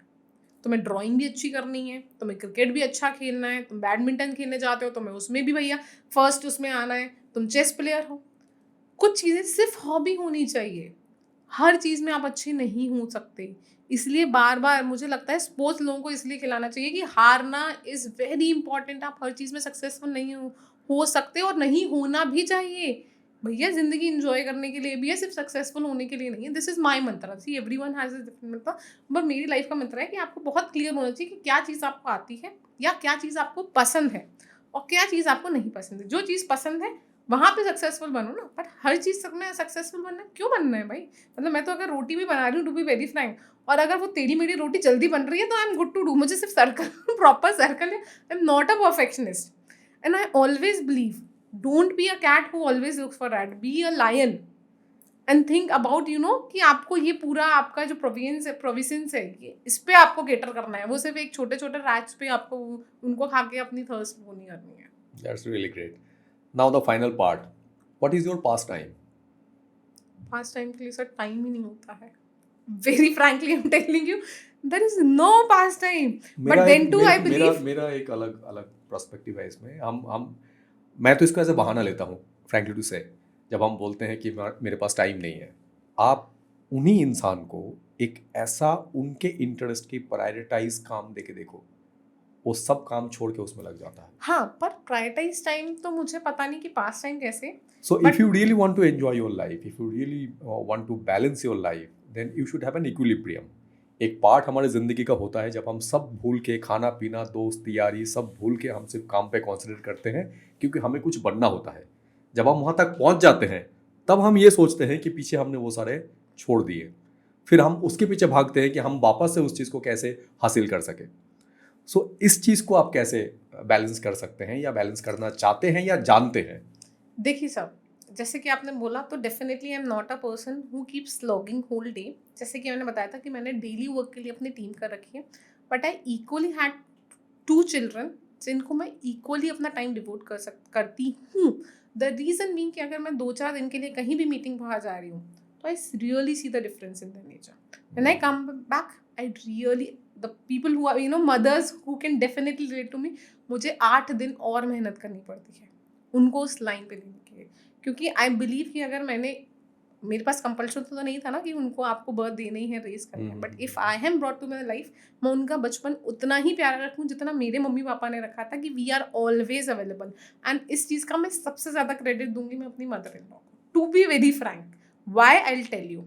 तुम्हें ड्राइंग भी अच्छी करनी है, तुम्हें क्रिकेट भी अच्छा खेलना है, तुम बैडमिंटन खेलने जाते हो, तुम्हें उसमें भी भैया फर्स्ट उसमें आना है, तुम चेस प्लेयर हो। कुछ चीज़ें सिर्फ हॉबी होनी चाहिए, हर चीज़ में आप अच्छे नहीं हो सकते। इसलिए बार बार मुझे लगता है स्पोर्ट्स लोगों को इसलिए खिलाना चाहिए कि हारना इज़ वेरी इंपॉर्टेंट। आप हर चीज़ में सक्सेसफुल नहीं हो सकते, और नहीं होना भी चाहिए। भैया ज़िंदगी इंजॉय करने के लिए भी है, सिर्फ सक्सेसफुल होने के लिए नहीं है। This is my Mantra. See everyone has a different Mantra, but मेरी लाइफ का मंत्रा है कि आपको बहुत क्लियर होना चाहिए कि क्या चीज़ आपको आती है या क्या चीज़ आपको पसंद है और क्या चीज़ आपको नहीं पसंद है। जो चीज़ पसंद है वहाँ पे सक्सेसफुल बनो ना, बट हर चीज़ में सक्सेसफुल बनना क्यों बनना है भाई? मतलब मैं तो अगर रोटी भी बना रही हूँ, टू बी वेरी फ्रैंक, और अगर वो टेढ़ी मेढ़ी रोटी जल्दी बन रही है तो I am good to do. मुझे सिर्फ सर्कल प्रॉपर सर्कल है। I am not a perfectionist, and I always believe don't be a cat who always looks for rat, be a lion and think about कि आपको ये पूरा आपका जो provisions है ये इस पे आपको केटर करना है। वो सिर्फ एक छोटे छोटे रैट्स पे आपको उनको खा के अपनी थर्स्ट वो नहीं करनी है। That's really great. Now the final part. What is your pastime? Pastime के लिए सर टाइम ही नहीं होता है। Very frankly I am telling you, there is no pastime, but then too I believe मेरा एक अलग अलग पर्सपेक्टिव है इसमें। हम मैं तो इसको ऐसे बहाना लेता हूँ, फ्रैंकली टू से, जब हम बोलते हैं कि मेरे पास टाइम नहीं है। आप उन्हीं इंसान को एक ऐसा उनके इंटरेस्ट की प्रायोरिटाइज काम दे के देखो, वो सब काम छोड़ के उसमें लग जाता है। हाँ, पर प्रायोरिटाइज टाइम तो मुझे पता नहीं कि पास टाइम कैसे। So if you really want to enjoy your life, if you really want to balance your life, then you should have an equilibrium. एक पार्ट हमारे ज़िंदगी का होता है जब हम सब भूल के, खाना पीना, दोस्त यारी सब भूल के हम सिर्फ काम पे कॉन्सेंट्रेट करते हैं क्योंकि हमें कुछ बनना होता है। जब हम वहाँ तक पहुँच जाते हैं तब हम ये सोचते हैं कि पीछे हमने वो सारे छोड़ दिए, फिर हम उसके पीछे भागते हैं कि हम वापस से उस चीज़ को कैसे हासिल कर सकें। सो इस चीज़ को आप कैसे बैलेंस कर सकते हैं, या बैलेंस करना चाहते हैं या जानते हैं? देखिए सर, जैसे कि आपने बोला तो definitely I am not a person who keeps logging whole day. जैसे कि मैंने बताया था कि मैंने डेली वर्क के लिए अपनी टीम कर रखी है, but I equally had 2 children जिनको मैं इक्वली अपना टाइम डिवोट करती हूँ। द रीज़न बीइंग कि अगर मैं 2-4 दिन के लिए कहीं भी मीटिंग बाहर जा रही हूँ, तो I really see the difference in the nature. When I come back, I really the people who are mothers who can definitely relate to me, मुझे 8 दिन और मेहनत करनी पड़ती है उनको उस लाइन पे लेने के लिए, क्योंकि आई बिलीव कि अगर मेरे पास कंपल्शन तो नहीं था ना कि उनको आपको बर्थ देना ही है, रेस करना है, but if I am brought to my life, मैं उनका बचपन उतना ही प्यारा रखूँ जितना मेरे मम्मी पापा ने रखा था, कि we are always available. And इस चीज़ का मैं सबसे ज़्यादा क्रेडिट दूंगी मैं अपनी मदर इन लॉ को, to be very frank. Why I will tell you,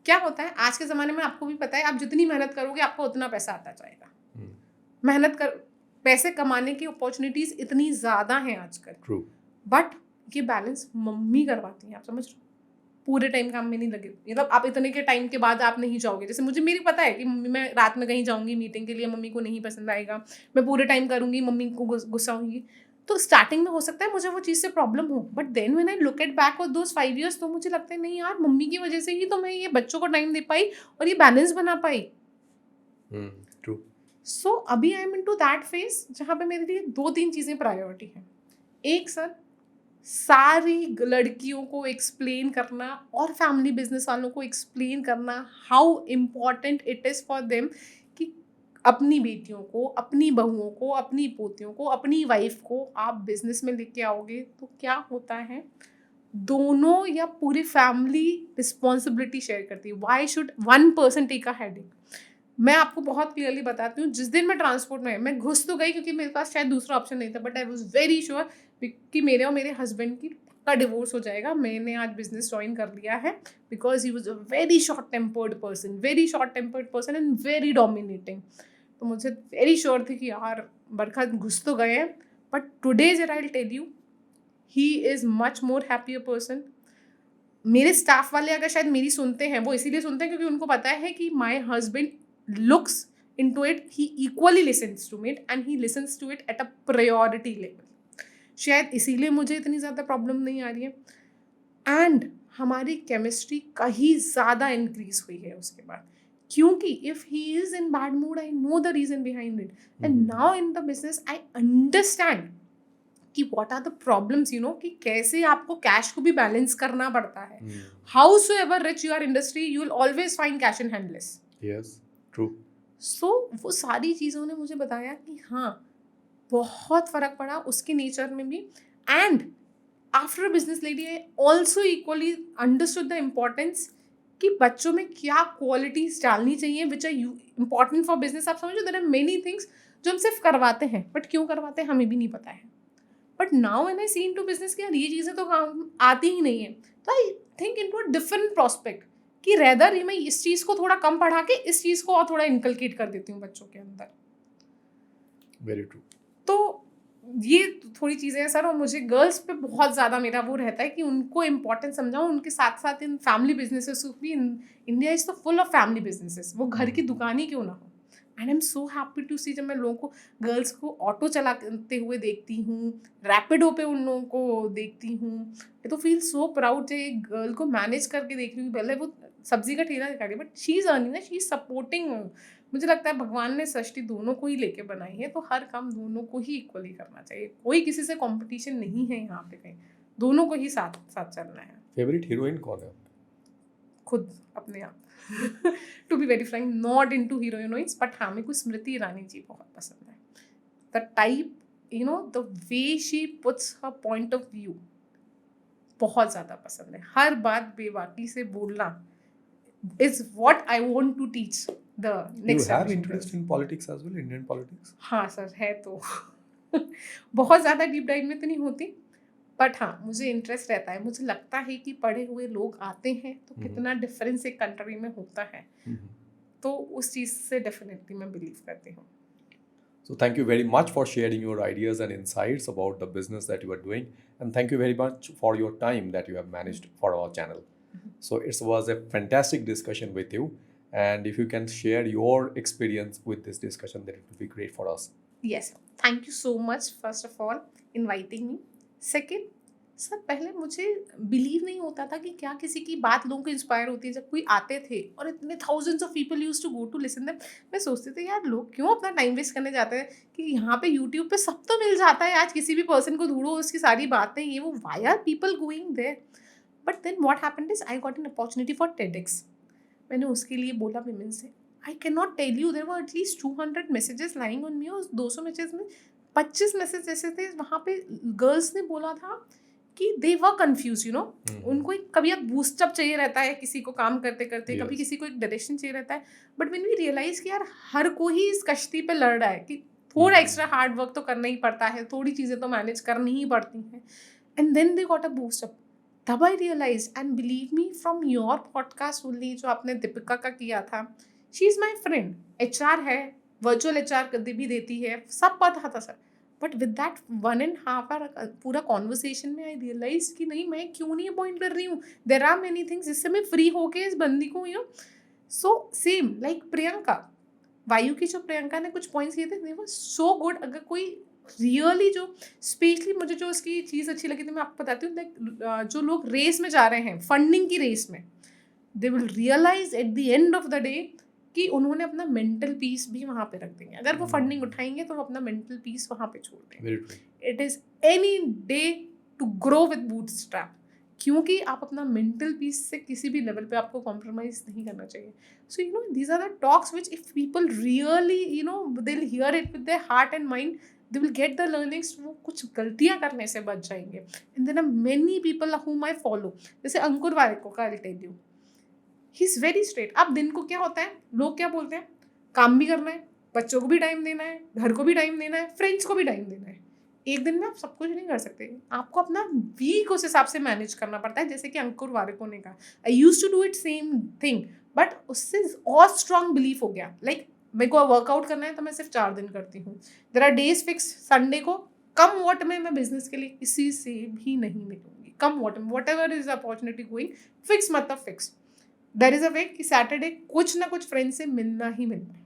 क्या होता है आज के ज़माने में, आपको भी पता है, आप जितनी मेहनत करोगे आपको उतना पैसा आता जाएगा। मेहनत कर पैसे कमाने की अपॉर्चुनिटीज इतनी ज़्यादा हैं आजकल, बट ये बैलेंस मम्मी करवाती हैं। आप समझ रहे हो, पूरे टाइम काम में नहीं लगे, मतलब आप इतने के टाइम के बाद आप नहीं जाओगे। जैसे मेरी पता है कि मम्मी, मैं रात में कहीं जाऊंगी मीटिंग के लिए, मम्मी को नहीं पसंद आएगा, मैं पूरे टाइम करूंगी, मम्मी को गुस्सा होगी, तो स्टार्टिंग में हो सकता है मुझे वो चीज़ से प्रॉब्लम हो, but then when I look at back और दोस 5 years, तो मुझे लगता है नहीं यार, मम्मी की वजह से ही तो मैं ये बच्चों को टाइम दे पाई और ये बैलेंस बना पाई। ट्रू। सो अभी I am into that phase जहाँ पे मेरे लिए 2-3 चीज़ें प्रायोरिटी हैं। एक सर, सारी लड़कियों को एक्सप्लेन करना और फैमिली बिजनेस वालों को एक्सप्लेन करना how important it is for them, कि अपनी बेटियों को, अपनी बहुओं को, अपनी पोतियों को, अपनी वाइफ को आप बिजनेस में लेके आओगे तो क्या होता है, दोनों या पूरी फैमिली रिस्पॉन्सिबिलिटी शेयर करती है। Why should one person take a headache? मैं आपको बहुत क्लियरली बताती हूँ, जिस दिन मैं ट्रांसपोर्ट में मैं घुस तो गई क्योंकि मेरे पास शायद दूसरा ऑप्शन नहीं था, but I was very sure कि मेरे और मेरे हस्बैंड की पक्का डिवोर्स हो जाएगा। मैंने आज बिजनेस ज्वाइन कर लिया है because he was a very short tempered person and very dominating. तो मुझे वेरी श्योर थी कि यार बरखा घुस तो गए हैं, बट टुडे जर I tell you, he is much more happier person. मेरे स्टाफ वाले अगर शायद मेरी सुनते हैं, वो इसीलिए सुनते हैं क्योंकि उनको पता है कि my husband looks into it, he equally listens to it and he listens to it at a priority level। शायद इसीलिए मुझे इतनी ज़्यादा प्रॉब्लम नहीं आ रही है। एंड हमारी केमिस्ट्री कहीं ज़्यादा इंक्रीज हुई है उसके बाद, क्योंकि if he is in bad mood, I know the reason behind it, and now in the business I understand कि व्हाट आर द प्रॉब्लम्स, कि कैसे आपको कैश को भी बैलेंस करना पड़ता है। Howsoever rich you are industry, you will always find cash in handless. Yes, true. So वो सारी चीज़ों ने मुझे बताया कि हाँ, बहुत फ़र्क पड़ा उसके नेचर में भी। And after business lady I also equally understood the importance कि बच्चों में क्या क्वालिटीज डालनी चाहिए which are important for business. आप समझो, देयर आर मेनी थिंग्स जो हम सिर्फ करवाते हैं, बट क्यों करवाते हैं हमें भी नहीं पता है। But now when I see into business कि यार ये चीज़ें तो काम आती ही नहीं है, तो I think into a different prospect कि रेदर मैं इस चीज़ को थोड़ा कम पढ़ा के इस चीज़ को और थोड़ा इनकलकेट कर देती हूँ बच्चों के अंदर। Very true. तो ये थोड़ी चीज़ें हैं सर, और मुझे गर्ल्स पे बहुत ज़्यादा मेरा वो रहता है कि उनको इम्पोर्टेंस समझाऊँ, उनके साथ साथ इन फैमिली बिजनेसेस को भी। इंडिया इज़ तो फुल ऑफ फैमिली बिजनेसेस, वो घर की दुकान ही क्यों ना हो। And I am so happy to see, जब मैं लोगों को, गर्ल्स को ऑटो चलाते हुए देखती हूँ, रैपिडो पे उन लोगों को देखती हूँ, ये तो फील सो प्राउड। जो एक गर्ल को मैनेज करके देख रही हूँ, पहले वो सब्जी का ठेला दिखा रही है, बट शी इज़ अर्निंग ना, शी इज़ सपोर्टिंग। मुझे लगता है भगवान ने सृष्टि दोनों को ही लेके बनाई है, तो हर काम दोनों को ही इक्वली करना चाहिए। कोई किसी से कंपटीशन नहीं है यहाँ पे कहीं, दोनों को ही साथ साथ चलना है। फेवरेट हीरोइन कौन है? खुद अपने आप to be very frank, not into heroines, but हाँ, मेरे को स्मृति ईरानी जी बहुत पसंद है। The type, the way she puts her point of view बहुत ज़्यादा पसंद है। हर बात बेबाकी से बोलना is what I want to teach the next generation. You have interest in politics as well, Indian politics? हाँ सर, है तो बहुत ज़्यादा डीप डाइव में तो नहीं होती, बट हाँ, मुझे इंटरेस्ट रहता है। मुझे लगता है कि पढ़े हुए लोग आते हैं तो कितना डिफरेंस एक कंट्री में होता है, तो उस चीज़ से डेफिनेटली मैं बिलीव करती हूँ। So thank you very much for sharing your ideas and insights about the business that you are doing, and thank you very much for your time that you have managed for our channel. So it was a fantastic discussion with you, and if you can share your experience with this discussion, that it will be great for us. Yes, thank you so much, first of all, inviting me. Second, sir पहले मुझे believe नहीं होता था कि क्या किसी की बात लोगों को इंस्पायर होती है। जब कोई आते थे और इतने thousands of people used to go to listen them, मैं सोचती थी यार लोग क्यों अपना टाइम वेस्ट करने जाते हैं कि यहाँ पे यूट्यूब पे सब तो मिल जाता है। आज किसी भी पर्सन को ढूंढो, उसकी सारी बातें ये वो, why are people going there? But then what happened is I got an opportunity for TEDx. मैंने उसके लिए बोला विमेन से, I can not tell you, there were at least 200 messages lying on me, और 200 मैसेज में 25 मैसेज ऐसे थे वहाँ पे गर्ल्स ने बोला था कि दे वर कंफ्यूज, यू नो, उनको एक कभी अब बूस्टअप चाहिए रहता है किसी को काम करते करते, कभी किसी को एक डायरेक्शन चाहिए रहता है। बट व्हेन वी रियलाइज कि यार हर कोई इस कश्ती पे लड़ रहा है कि थोड़ा एक्स्ट्रा हार्ड वर्क तो करना ही पड़ता है, थोड़ी चीज़ें तो मैनेज करनी ही पड़ती हैं, and then they got a boost up. तब I realise, and believe me from your podcast only, जो आपने दीपिका का किया था, she is my friend, HR है, वर्चुअल HR भी देती है, सब पता था sir. But with that 1.5 hour पूरा कॉन्वर्सेशन में आई रियलाइज कि नहीं, मैं क्यों नहीं अपॉइंट कर रही हूँ, देर आर मेनी थिंग्स जिससे मैं फ्री होके इस बंदी को, you know. So same like Priyanka, वायु की जो प्रियंका ने कुछ पॉइंट्स किए थे, दे वर सो गुड। अगर कोई रियली जो स्पेशली मुझे जो उसकी चीज़ अच्छी लगी थी, मैं आपको बताती हूँ, लाइक जो लोग रेस में जा रहे हैं, फंडिंग की रेस में, they will realise at the end of the day कि उन्होंने अपना मेंटल पीस भी वहाँ पे रख देंगे। अगर वो फंडिंग उठाएंगे तो वो अपना मेंटल पीस वहाँ पे छोड़ देंगे। It is any day to grow with bootstrap, क्योंकि आप अपना मेंटल पीस से किसी भी लेवल पे आपको कॉम्प्रोमाइज नहीं करना चाहिए। So you know these are the talks which if people really, you know, they will hear it with their heart and mind, they will get the learnings, वो कुछ गलतियाँ करने से बच जाएंगे। And then many people whom I follow, जैसे अंकुर वारिको का, I'll tell you, he is very straight। अब दिन को क्या होता है, लोग क्या बोलते हैं, काम भी करना है, बच्चों को भी टाइम देना है, घर को भी टाइम देना है, फ्रेंड्स को भी टाइम देना है। एक दिन में आप सब कुछ नहीं कर सकते, आपको अपना वीक उस हिसाब से मैनेज करना पड़ता है। जैसे कि अंकुर वारिको ने कहा, I use to do it same thing, but उससे और स्ट्रॉन्ग बिलीफ हो गया, लाइक मेरे को वर्कआउट करना है तो मैं सिर्फ 4 दिन करती हूँ। There are days fix, Sunday को कम वॉट में मैं बिजनेस के लिए किसी से भी नहीं मिलूंगी, कम वॉट में, what ever is opportunity going, fix मतलब फिक्स। देयर इज अ वे कि सैटरडे कुछ ना कुछ फ्रेंड से मिलना ही मिलना है।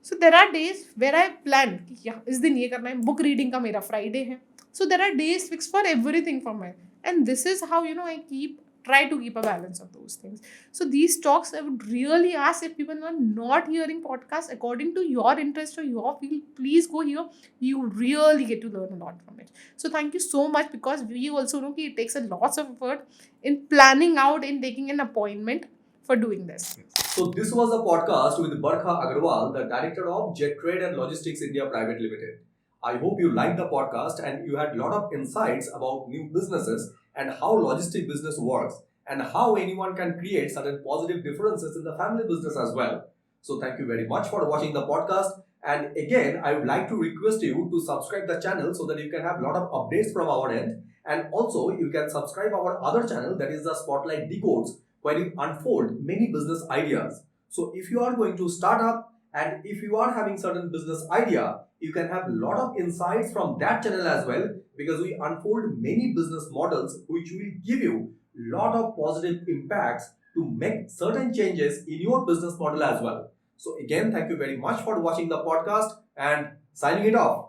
So there are days where I plan कि यहाँ इस दिन ये करना है, बुक रीडिंग का मेरा फ्राइडे है। So there are days fix for everything for my, and this is how, you know, I keep try to keep a balance of those things. So these talks, I would really ask, if people are not hearing podcasts according to your interest or your field, please go here. You really get to learn a lot from it. So thank you so much, because we also know that it takes a lot of effort in planning out, in taking an appointment for doing this. So this was a podcast with Barkha Agarwal, the director of Jet Trade and Logistics India Private Limited. I hope you liked the podcast and you had a lot of insights about new businesses and how logistic business works and how anyone can create certain positive differences in the family business as well. So thank you very much for watching the podcast. And again, I would like to request you to subscribe the channel so that you can have a lot of updates from our end. And also you can subscribe our other channel, that is the Spotlight Decodes, where you unfold many business ideas. So if you are going to start up and if you are having certain business idea, you can have a lot of insights from that channel as well, because we unfold many business models which will give you a lot of positive impacts to make certain changes in your business model as well. So again, thank you very much for watching the podcast and signing it off.